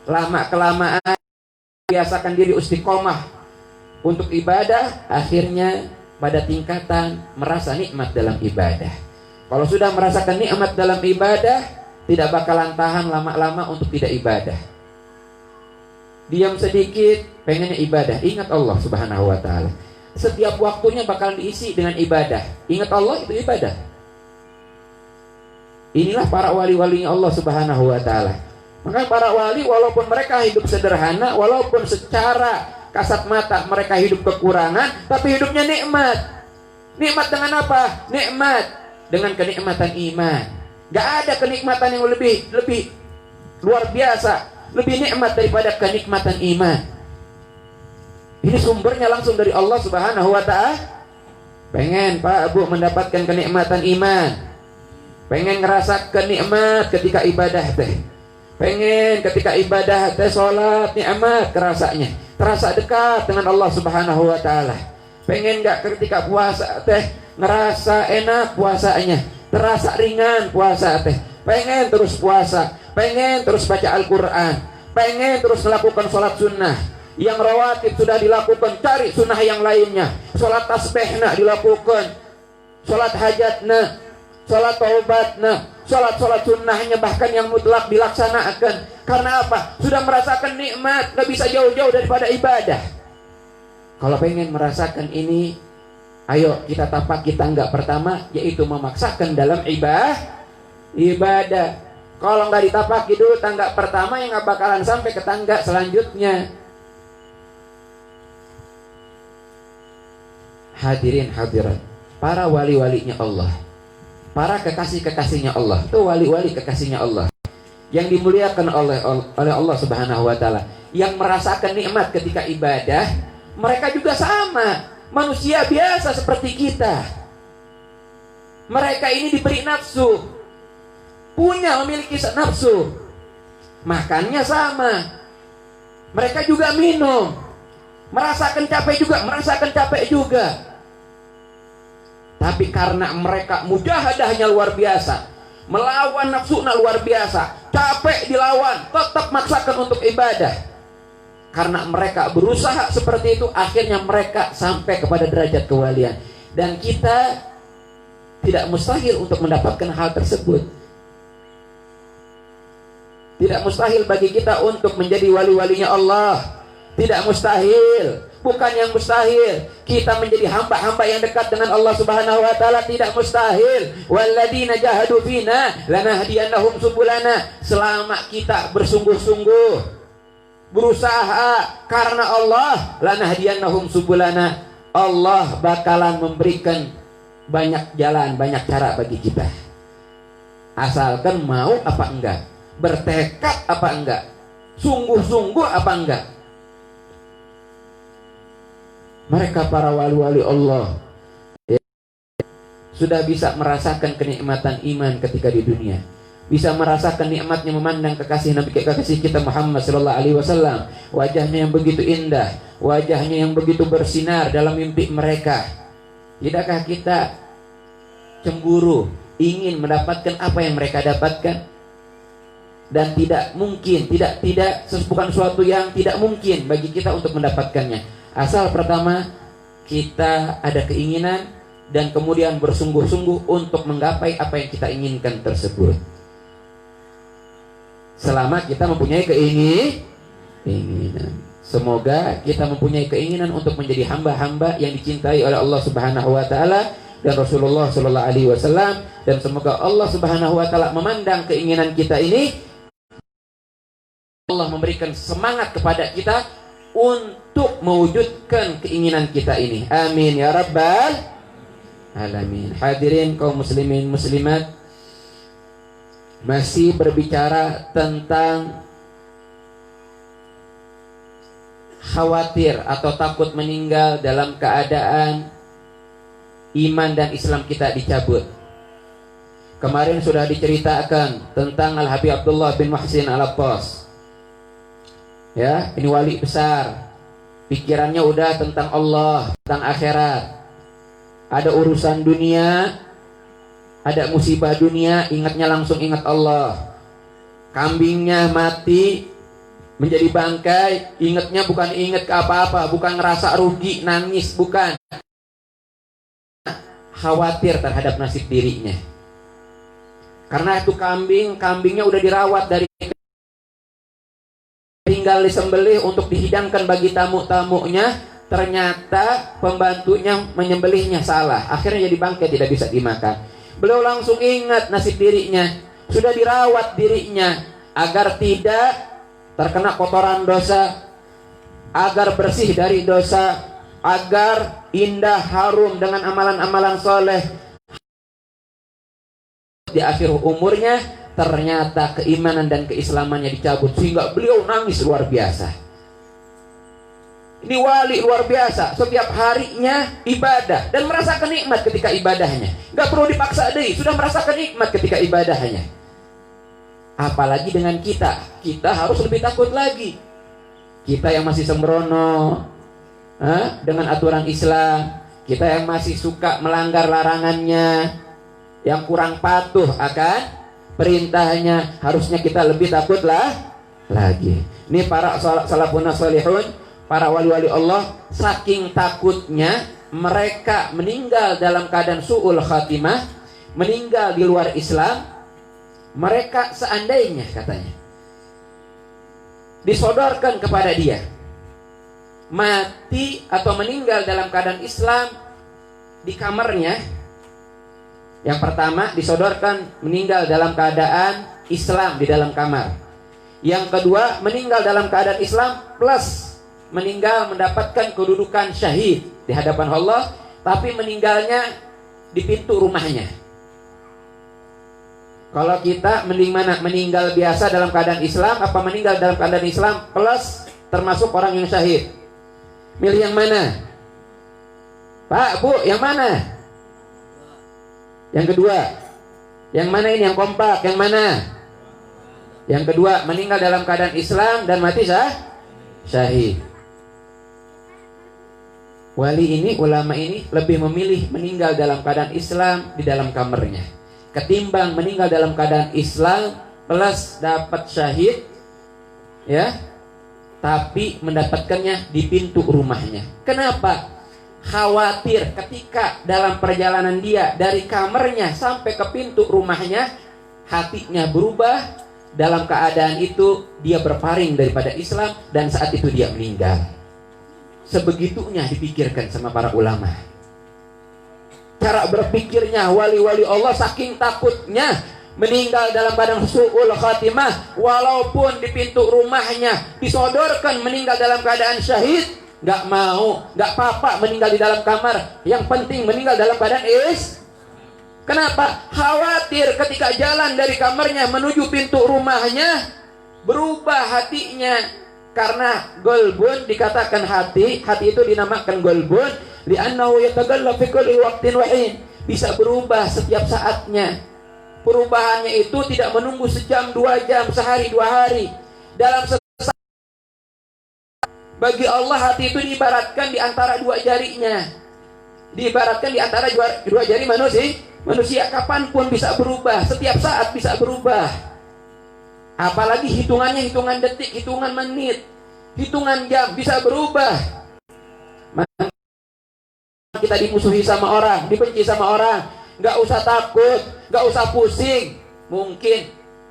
E: Lama kelamaan biasakan diri istiqomah untuk ibadah, akhirnya pada tingkatan merasa nikmat dalam ibadah. Kalau sudah merasakan nikmat dalam ibadah, tidak bakalan tahan lama-lama untuk tidak ibadah. Diam sedikit, pengennya ibadah. Ingat Allah Subhanahu wa ta'ala. Setiap waktunya bakal diisi dengan ibadah. Ingat Allah, itu ibadah. Inilah para wali-walinya Allah Subhanahu wa ta'ala. Maka para wali walaupun mereka hidup sederhana, walaupun secara kasat mata mereka hidup kekurangan, tapi hidupnya nikmat. Nikmat dengan apa? Nikmat dengan kenikmatan iman. Gak ada kenikmatan yang lebih luar biasa, lebih nikmat daripada kenikmatan iman. Ini sumbernya langsung dari Allah Subhanahu wa ta'ala. Pengen Pak Bu mendapatkan kenikmatan iman, pengen ngerasa kenikmat ketika ibadah teh, pengen ketika ibadah teh sholat nikmat kerasanya, terasa dekat dengan Allah Subhanahu wa ta'ala. Pengen gak ketika puasa teh ngerasa enak puasanya, terasa ringan puasa teh, pengen terus puasa, pengen terus baca Al-Quran, pengen terus melakukan sholat sunnah. Yang rawatib sudah dilakukan, cari sunnah yang lainnya. Sholat tasbihna dilakukan, sholat hajatna, sholat taubatna, sholat sunnahnya bahkan yang mutlak dilaksanakan. Karena apa? Sudah merasakan nikmat, gak bisa jauh-jauh daripada ibadah. Kalau pengen merasakan ini, ayo kita tapaki tangga pertama, yaitu memaksakan dalam ibadah. Kalau nggak ditapaki dulu tangga pertama, yang nggak bakalan sampai ke tangga selanjutnya. Hadirin hadirat, para wali-walinya Allah, para kekasih-kekasihnya Allah, itu wali-wali kekasihnya Allah yang dimuliakan oleh Allah Subhanahu wa ta'ala, yang merasakan nikmat ketika ibadah. Mereka juga sama, manusia biasa seperti kita. Mereka ini diberi nafsu, memiliki nafsu, makannya sama. Mereka juga minum, merasakan capek juga. Tapi karena mereka mujahadahnya luar biasa, melawan nafsunya luar biasa, capek dilawan, tetap maksakan untuk ibadah. Karena mereka berusaha seperti itu, akhirnya mereka sampai kepada derajat kewalian. Dan kita tidak mustahil untuk mendapatkan hal tersebut. Tidak mustahil bagi kita untuk menjadi wali-walinya Allah. Tidak mustahil. Bukan yang mustahil kita menjadi hamba-hamba yang dekat dengan Allah Subhanahu wa ta'ala. Tidak mustahil. Walladzina jahadu fina lanahdiyannahum subulana. Selama kita bersungguh-sungguh berusaha karena Allah, lanahdiyannahum subulana, Allah bakalan memberikan banyak jalan, banyak cara bagi kita. Asalkan mau apa enggak, bertekad apa enggak, sungguh-sungguh apa enggak. Mereka para wali-wali Allah ya, sudah bisa merasakan kenikmatan iman ketika di dunia, bisa merasakan nikmatnya memandang kekasih kita Muhammad sallallahu alaihi wasallam, wajahnya yang begitu indah, wajahnya yang begitu bersinar dalam mimpi mereka. Tidakkah kita cemburu, ingin mendapatkan apa yang mereka dapatkan? Dan tidak mungkin, bukan suatu yang tidak mungkin bagi kita untuk mendapatkannya. Asal pertama kita ada keinginan dan kemudian bersungguh-sungguh untuk menggapai apa yang kita inginkan tersebut. Selama kita mempunyai keinginan, semoga kita mempunyai keinginan untuk menjadi hamba-hamba yang dicintai oleh Allah Subhanahu wa taala dan Rasulullah sallallahu alaihi wasallam, dan semoga Allah Subhanahu wa taala memandang keinginan kita ini, Allah memberikan semangat kepada kita untuk mewujudkan keinginan kita ini. Amin ya rabbal alamin. Hadirin kaum muslimin muslimat, masih berbicara tentang khawatir atau takut meninggal dalam keadaan iman dan Islam kita dicabut. Kemarin sudah diceritakan tentang Al-Habib Abdullah bin Muhsin Al-Abbas. Ya, ini wali besar. Pikirannya udah tentang Allah, tentang akhirat. Ada urusan dunia, ada musibah dunia, ingatnya langsung ingat Allah. Kambingnya mati menjadi bangkai, ingatnya bukan ingat ke apa-apa, bukan ngerasa rugi, nangis, bukan. Khawatir terhadap nasib dirinya. Karena itu kambingnya udah dirawat dari tinggal disembelih untuk dihidangkan bagi tamu-tamunya, ternyata pembantunya menyembelihnya salah, akhirnya jadi bangkai, tidak bisa dimakan. Beliau langsung ingat nasib dirinya, sudah dirawat dirinya agar tidak terkena kotoran dosa, agar bersih dari dosa, agar indah harum dengan amalan-amalan soleh. Di akhir umurnya ternyata keimanan dan keislamannya dicabut, sehingga beliau nangis luar biasa. Ini wali luar biasa, setiap harinya ibadah dan merasakan nikmat ketika ibadahnya. Gak perlu dipaksa deh, sudah merasakan nikmat ketika ibadahnya. Apalagi dengan kita harus lebih takut lagi. Kita yang masih sembrono dengan aturan Islam, kita yang masih suka melanggar larangannya, yang kurang patuh akan perintahnya, harusnya kita lebih takutlah lagi. Ini para salafun salihun, para wali-wali Allah, saking takutnya mereka meninggal dalam keadaan su'ul khatimah, meninggal di luar Islam. Mereka seandainya katanya disodorkan kepada dia mati atau meninggal dalam keadaan Islam di kamarnya, yang pertama disodorkan meninggal dalam keadaan Islam di dalam kamar. Yang kedua meninggal dalam keadaan Islam plus meninggal mendapatkan kedudukan syahid di hadapan Allah, tapi meninggalnya di pintu rumahnya. Kalau kita mending mana? Meninggal biasa dalam keadaan Islam apa meninggal dalam keadaan Islam plus termasuk orang yang syahid? Milih yang mana? Pak, Bu, yang mana? Yang kedua. Yang mana ini yang kompak? Yang mana? Yang kedua, meninggal dalam keadaan Islam dan mati syahid. Wali ini, ulama ini lebih memilih meninggal dalam keadaan Islam di dalam kamarnya ketimbang meninggal dalam keadaan Islam plus dapat syahid, ya, tapi mendapatkannya di pintu rumahnya. Kenapa? Khawatir ketika dalam perjalanan dia dari kamarnya sampai ke pintu rumahnya, hatinya berubah. Dalam keadaan itu dia berpaling daripada Islam dan saat itu dia meninggal. Sebegitunya dipikirkan sama para ulama. Cara berpikirnya wali-wali Allah saking takutnya meninggal dalam keadaan su'ul khatimah, walaupun di pintu rumahnya disodorkan meninggal dalam keadaan syahid, nggak mau, nggak apa-apa meninggal di dalam kamar, yang penting meninggal dalam keadaan Kenapa? Khawatir ketika jalan dari kamarnya menuju pintu rumahnya berubah hatinya. Karena golbun dikatakan hati itu dinamakan golbun li'annahu yatagallab fi kulli waqtin wa hin. Bisa berubah setiap saatnya. Perubahannya itu tidak menunggu sejam, 2 jam, sehari, 2 hari. Dalam bagi Allah hati itu diibaratkan di antara 2 jarinya. Diibaratkan di antara 2 jari manusia kapanpun bisa berubah, setiap saat bisa berubah. Apalagi hitungannya hitungan detik, hitungan menit, hitungan jam bisa berubah. Maka kita dimusuhi sama orang, dibenci sama orang, nggak usah takut, nggak usah pusing. Mungkin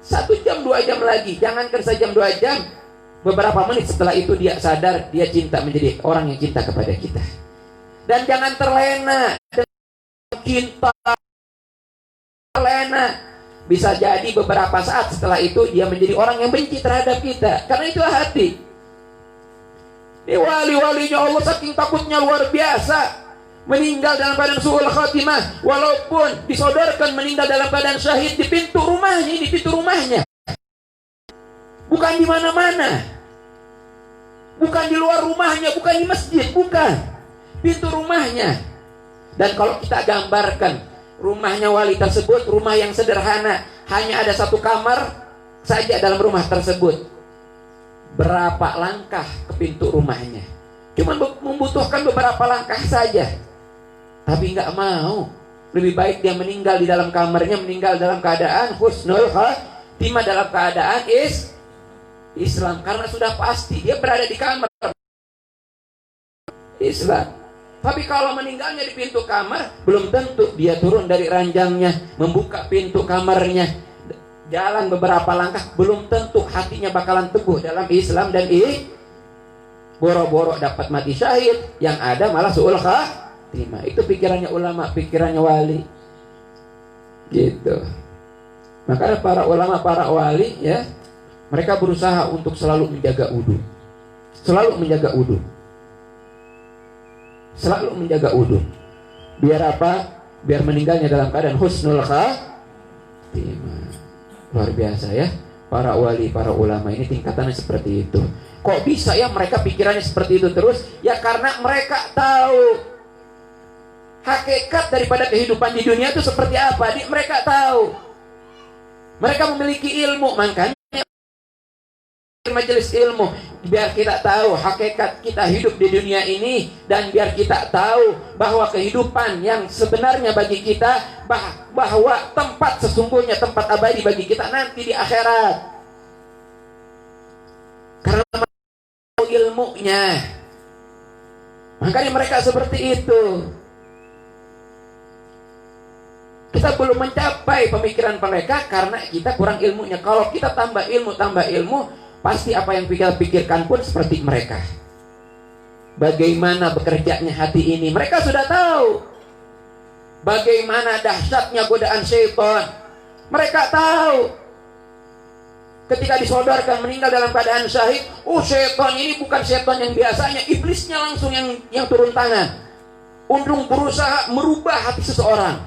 E: 1 jam, 2 jam lagi, jangankan sejam 2 jam, beberapa menit setelah itu dia sadar, dia cinta menjadi orang yang cinta kepada kita. Dan jangan terlena dengan cinta. Bisa jadi beberapa saat setelah itu dia menjadi orang yang benci terhadap kita, karena itu hati. Ini wali-walinya Allah saking takutnya luar biasa, meninggal dalam keadaan su'ul khatimah, walaupun disodorkan meninggal dalam keadaan syahid di pintu rumahnya, bukan di mana-mana, bukan di luar rumahnya, bukan di masjid, bukan, pintu rumahnya. Dan kalau kita gambarkan rumahnya wali tersebut, rumah yang sederhana, hanya ada 1 kamar saja dalam rumah tersebut, berapa langkah ke pintu rumahnya? Cuma membutuhkan beberapa langkah saja. Tapi nggak mau, lebih baik dia meninggal di dalam kamarnya, meninggal dalam keadaan husnul khatimah, dalam keadaan Islam, karena sudah pasti dia berada di kamar Islam. Tapi kalau meninggalnya di pintu kamar, belum tentu dia turun dari ranjangnya, membuka pintu kamarnya, jalan beberapa langkah, belum tentu hatinya bakalan teguh dalam Islam dan boro-boro dapat mati syahid, yang ada malah su'ul khatimah. Itu pikirannya ulama, pikirannya wali. Gitu. Makanya para ulama, para wali ya, mereka berusaha untuk selalu menjaga wudu. Selalu menjaga wudu. Selalu menjaga wudu. Biar apa? Biar meninggalnya dalam keadaan husnul khatimah. Luar biasa ya. Para wali, para ulama ini tingkatannya seperti itu. Kok bisa ya mereka pikirannya seperti itu terus? Ya karena mereka tahu hakikat daripada kehidupan di dunia itu seperti apa. Mereka tahu. Mereka memiliki ilmu, makanya majelis ilmu, biar kita tahu hakikat kita hidup di dunia ini, dan biar kita tahu bahwa kehidupan yang sebenarnya bagi kita, bahwa tempat sesungguhnya, tempat abadi bagi kita nanti di akhirat. Karena tahu ilmunya, makanya mereka seperti itu. Kita belum mencapai pemikiran mereka karena kita kurang ilmunya. Kalau kita tambah ilmu, pasti apa yang kita pikirkan pun seperti mereka. Bagaimana bekerjanya hati ini, mereka sudah tahu. Bagaimana dahsyatnya godaan syaitan, mereka tahu. Ketika disodorkan meninggal dalam keadaan syahid, syaitan ini bukan syaitan yang biasanya, iblisnya langsung yang turun tangan untuk berusaha merubah hati seseorang,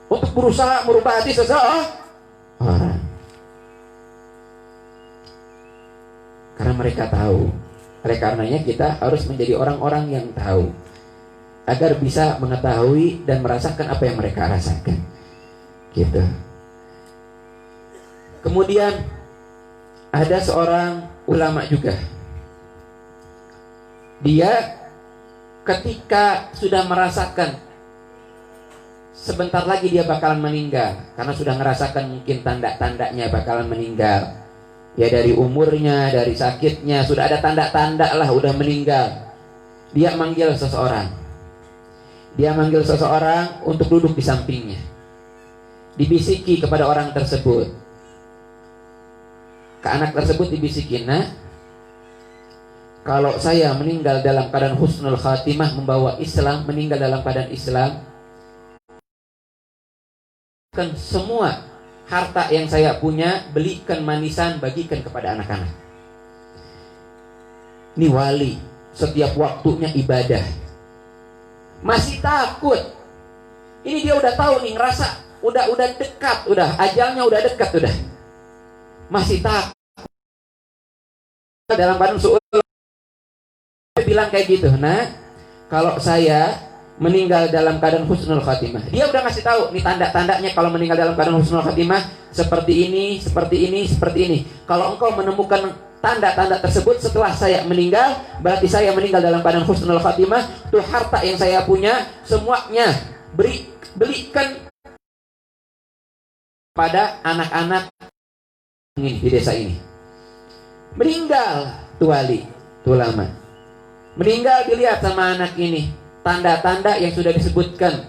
E: untuk berusaha merubah hati seseorang. Karena mereka tahu. Oleh karenanya kita harus menjadi orang-orang yang tahu, agar bisa mengetahui dan merasakan apa yang mereka rasakan. Gitu. Kemudian ada seorang ulama juga. Dia ketika sudah merasakan sebentar lagi dia bakalan meninggal, karena sudah merasakan mungkin tanda-tandanya bakalan meninggal. Ya dari umurnya, dari sakitnya, sudah ada tanda-tanda lah udah meninggal. Dia manggil seseorang. Dia manggil seseorang untuk duduk di sampingnya. Dibisiki kepada orang tersebut. Ke anak tersebut dibisikin, nah, kalau saya meninggal dalam keadaan husnul khatimah, membawa Islam, meninggal dalam keadaan Islam, semua harta yang saya punya, belikan manisan, bagikan kepada anak-anak. Ini wali, setiap waktunya ibadah. Masih takut. Ini dia udah tahu nih, ngerasa udah dekat, udah ajalnya udah dekat, udah. Masih takut. Dalam keadaan su'ul, dia bilang kayak gitu. Nah, kalau saya meninggal dalam keadaan husnul khatimah, dia udah ngasih tahu nih tanda-tandanya kalau meninggal dalam keadaan husnul khatimah seperti ini, seperti ini, seperti ini. Kalau engkau menemukan tanda-tanda tersebut setelah saya meninggal, berarti saya meninggal dalam keadaan husnul khatimah. Tuh harta yang saya punya semuanya belikan pada anak-anak ini di desa ini. Meninggal tuh wali, tuh ulama. Meninggal dilihat sama anak ini. Tanda-tanda yang sudah disebutkan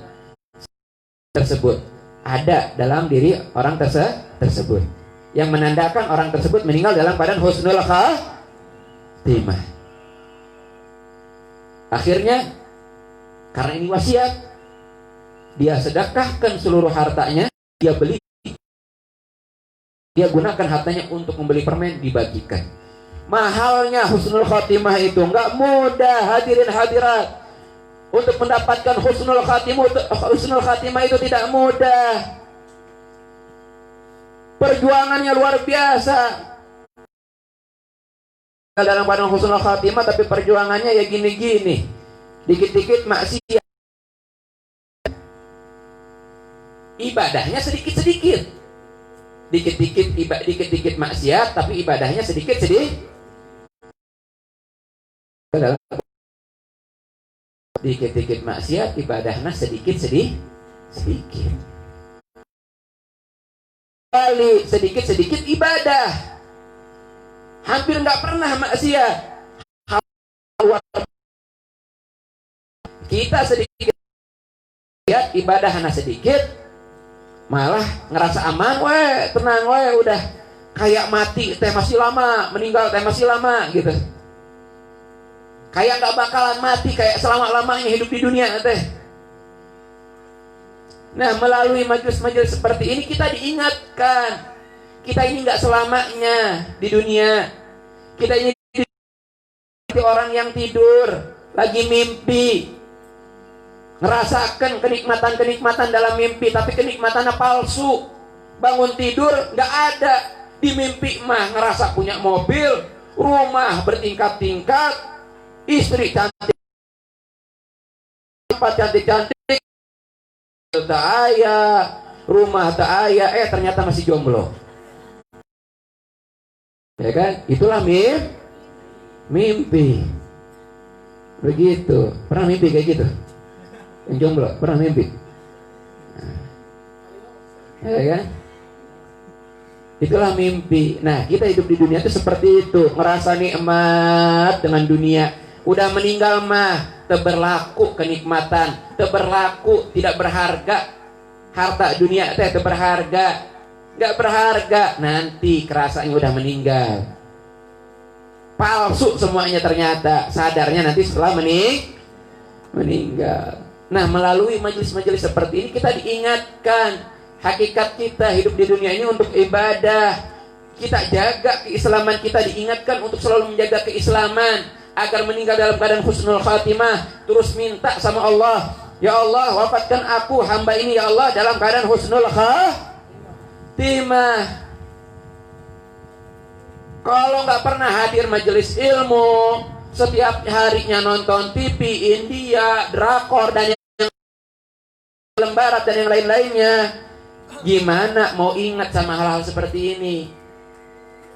E: tersebut ada dalam diri orang tersebut, yang menandakan orang tersebut meninggal dalam keadaan husnul khatimah. Akhirnya karena ini wasiat, dia sedekahkan seluruh hartanya, dia beli, dia gunakan hartanya untuk membeli permen, dibagikan. Mahalnya husnul khatimah itu nggak mudah, hadirin hadirat. Untuk mendapatkan husnul khatimah itu tidak mudah. Perjuangannya luar biasa. Dalam keadaan husnul khatimah tapi perjuangannya ya gini-gini. Dikit-dikit maksiat. Ibadahnya sedikit-sedikit. Dikit-dikit maksiat tapi ibadahnya sedikit-sedikit. Dikit-dikit maksiat, ibadahnya sedikit-sedikit. Kali sedikit-sedikit ibadah. Hampir nggak pernah maksiat. Kita sedikit ibadahnya sedikit, malah ngerasa aman, tenang, udah kayak mati teh masih lama, meninggal teh masih lama gitu. Kayak gak bakalan mati, kayak selama-lamanya hidup di dunia teh. Nah, melalui majelis-majelis seperti ini kita diingatkan, kita ini gak selamanya di dunia. Kita ini seperti orang yang tidur, lagi mimpi, ngerasakan kenikmatan-kenikmatan dalam mimpi, tapi kenikmatannya palsu. Bangun tidur gak ada. Di mimpi mah ngerasa punya mobil, rumah bertingkat-tingkat, istri cantik, tempat cantik-cantik, tak ayah, rumah tak ayah, ternyata masih jomblo. Ya kan? Itulah mimpi. Begitu. Pernah mimpi kayak gitu? Yang jomblo pernah mimpi? Ya kan? Itulah mimpi. Nah, kita hidup di dunia itu seperti itu, ngerasa nikmat dengan dunia. Udah meninggal mah berlaku kenikmatan, berlaku tidak berharga. Harta dunia teh berharga, nggak berharga. Nanti kerasanya udah meninggal, palsu semuanya ternyata. Sadarnya nanti setelah meninggal. Nah, melalui majelis-majelis seperti ini kita diingatkan hakikat kita hidup di dunia ini untuk ibadah. Kita jaga keislaman kita, diingatkan untuk selalu menjaga keislaman agar meninggal dalam keadaan husnul khatimah. Terus minta sama Allah, ya Allah, wafatkan aku hamba ini ya Allah dalam keadaan husnul khatimah. Kalau nggak pernah hadir majelis ilmu, setiap harinya nonton TV India, drakor dan yang lembarat dan yang lain-lainnya, gimana mau ingat sama hal-hal seperti ini?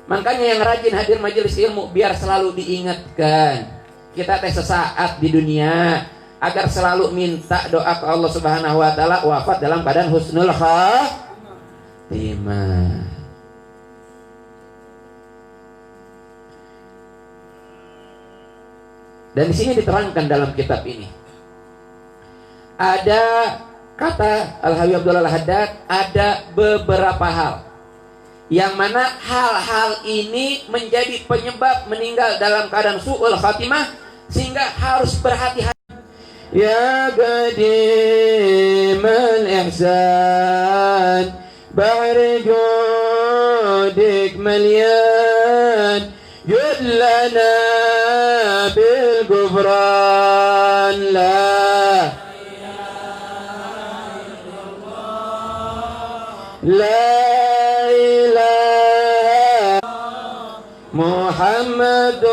E: Makanya yang rajin hadir majelis ilmu biar selalu diingatkan. Kita teh sesaat di dunia agar selalu minta doa ke Allah Subhanahu wa taala wafat dalam keadaan husnul khatimah. Dan di sini diterangkan dalam kitab ini ada kata Al-Habib Abdullah Al-Haddad, ada beberapa hal yang mana hal-hal ini menjadi penyebab meninggal dalam keadaan su'ul khatimah, sehingga harus berhati-hati. Ya qadimal إحسان بحر جودك مليان جد لنا بالغفران لا إله محمد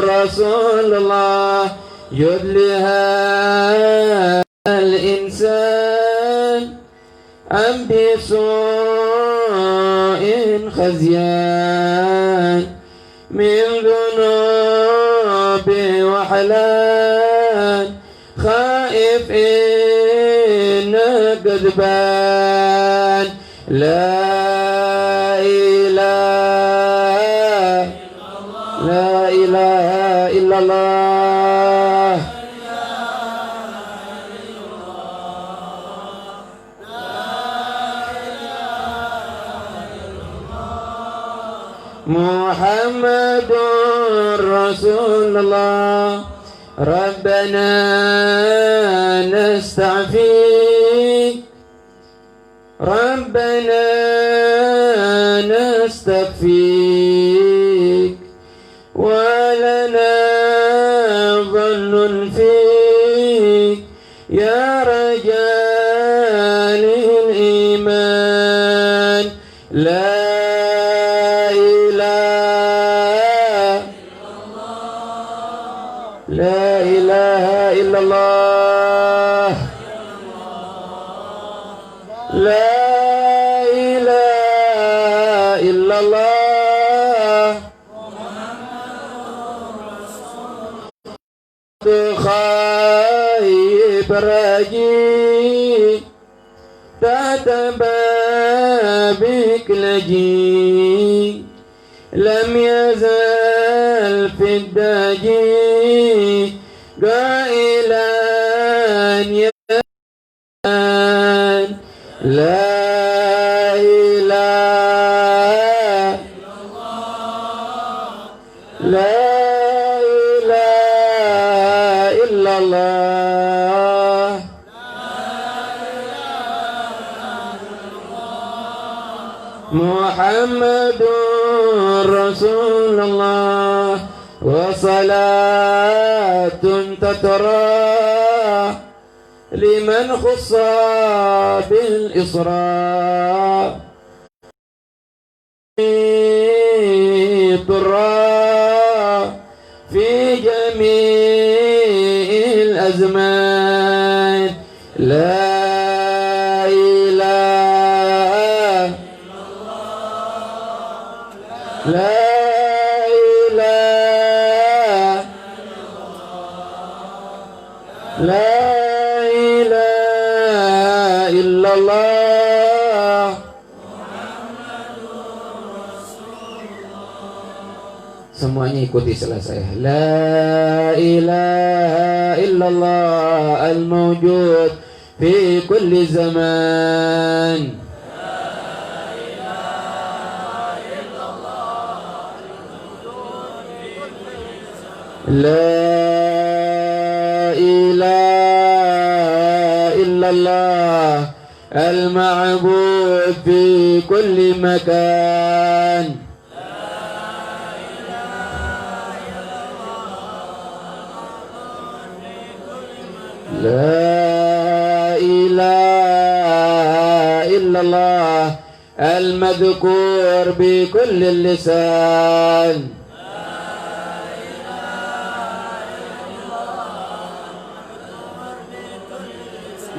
E: رسول الله يدلها الإنسان أم بسوء خزيان من ذنوب وحلال خائف إن كذبان لا إله إلا الله محمد رسول الله ربنا نستعفيك ربنا نستكفيك ولنا ظن فيك يا رجال الإيمان لا إله إلا الله لا إله إلا الله خايب رجي تحت بابك لجي لم يزل في الدجي قائلا يا لا إله إلا الله محمد رسول الله وصلاة تترى لمن خص بالإصرار ترى في جميع الأزمان لا إله لا إله إلا الله
D: Semuanya ikuti setelah saya. La ilaha illallah al-mawjud fi kulli zaman. La ilaha illallah al-ma'bud fi kulli makan. لا إله إلا الله المذكور بكل اللسان.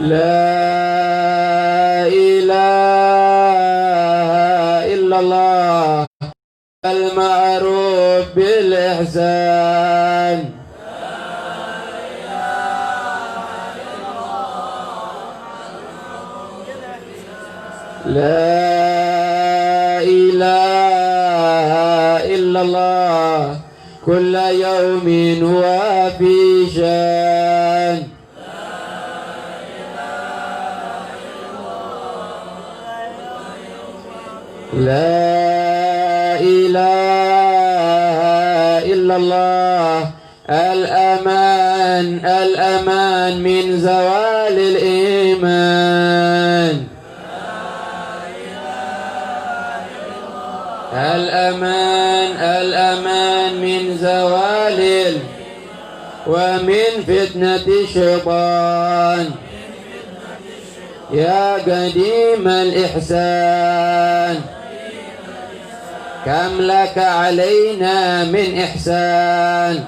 D: لا إله إلا الله المعروف بالإحسان. لا إله إلا الله كل يوم هو في شان. لا إله إلا الله الأمان
E: الأمان من زوال الإيمان الأمان من زوال ومن فتنة الشيطان يا قديم الإحسان كم لك علينا من إحسان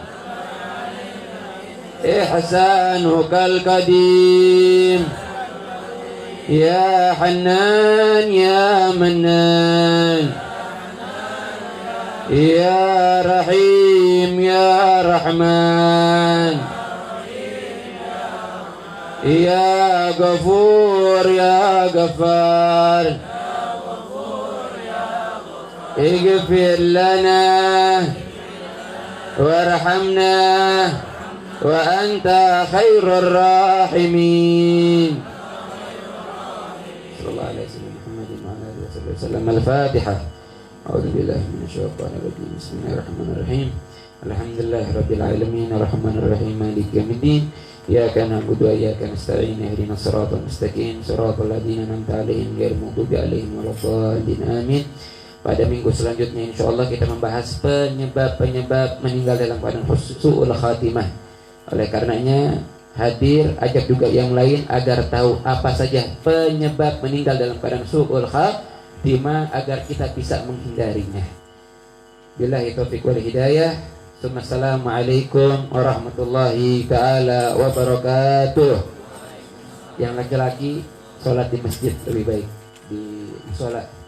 E: إحسانك القديم يا حنان يا منان يا رحيم يا رحمن يا غفور يا غفار اغفر لنا وارحمنا وأنت خير الراحمين صلى الله عليه وسلم محمد وعلى آله وصحبه وسلم. الفاتحة. أعوذ بالله من الشيطان الرجيم. بسم الله الرحمن الرحيم. الحمد لله رب العالمين الرحمن الرحيم مالك يوم الدين إياك نعبد وإياك نستعين اهدنا الصراط المستقيم صراط الذين أنعمت عليهم غير المغضوب عليهم ولا الضالين آمين. Pada minggu selanjutnya insya Allah kita membahas penyebab meninggal dalam keadaan su'ul khatimah. Oleh karenanya hadir ajak juga yang lain agar tahu apa saja penyebab meninggal dalam keadaan su'ul khatimah agar kita bisa menghindarinya. Billahi taufiq wal hidayah. Assalamualaikum warahmatullahi ta'ala wabarakatuh. Yang laki-laki sholat di masjid lebih baik di sholat.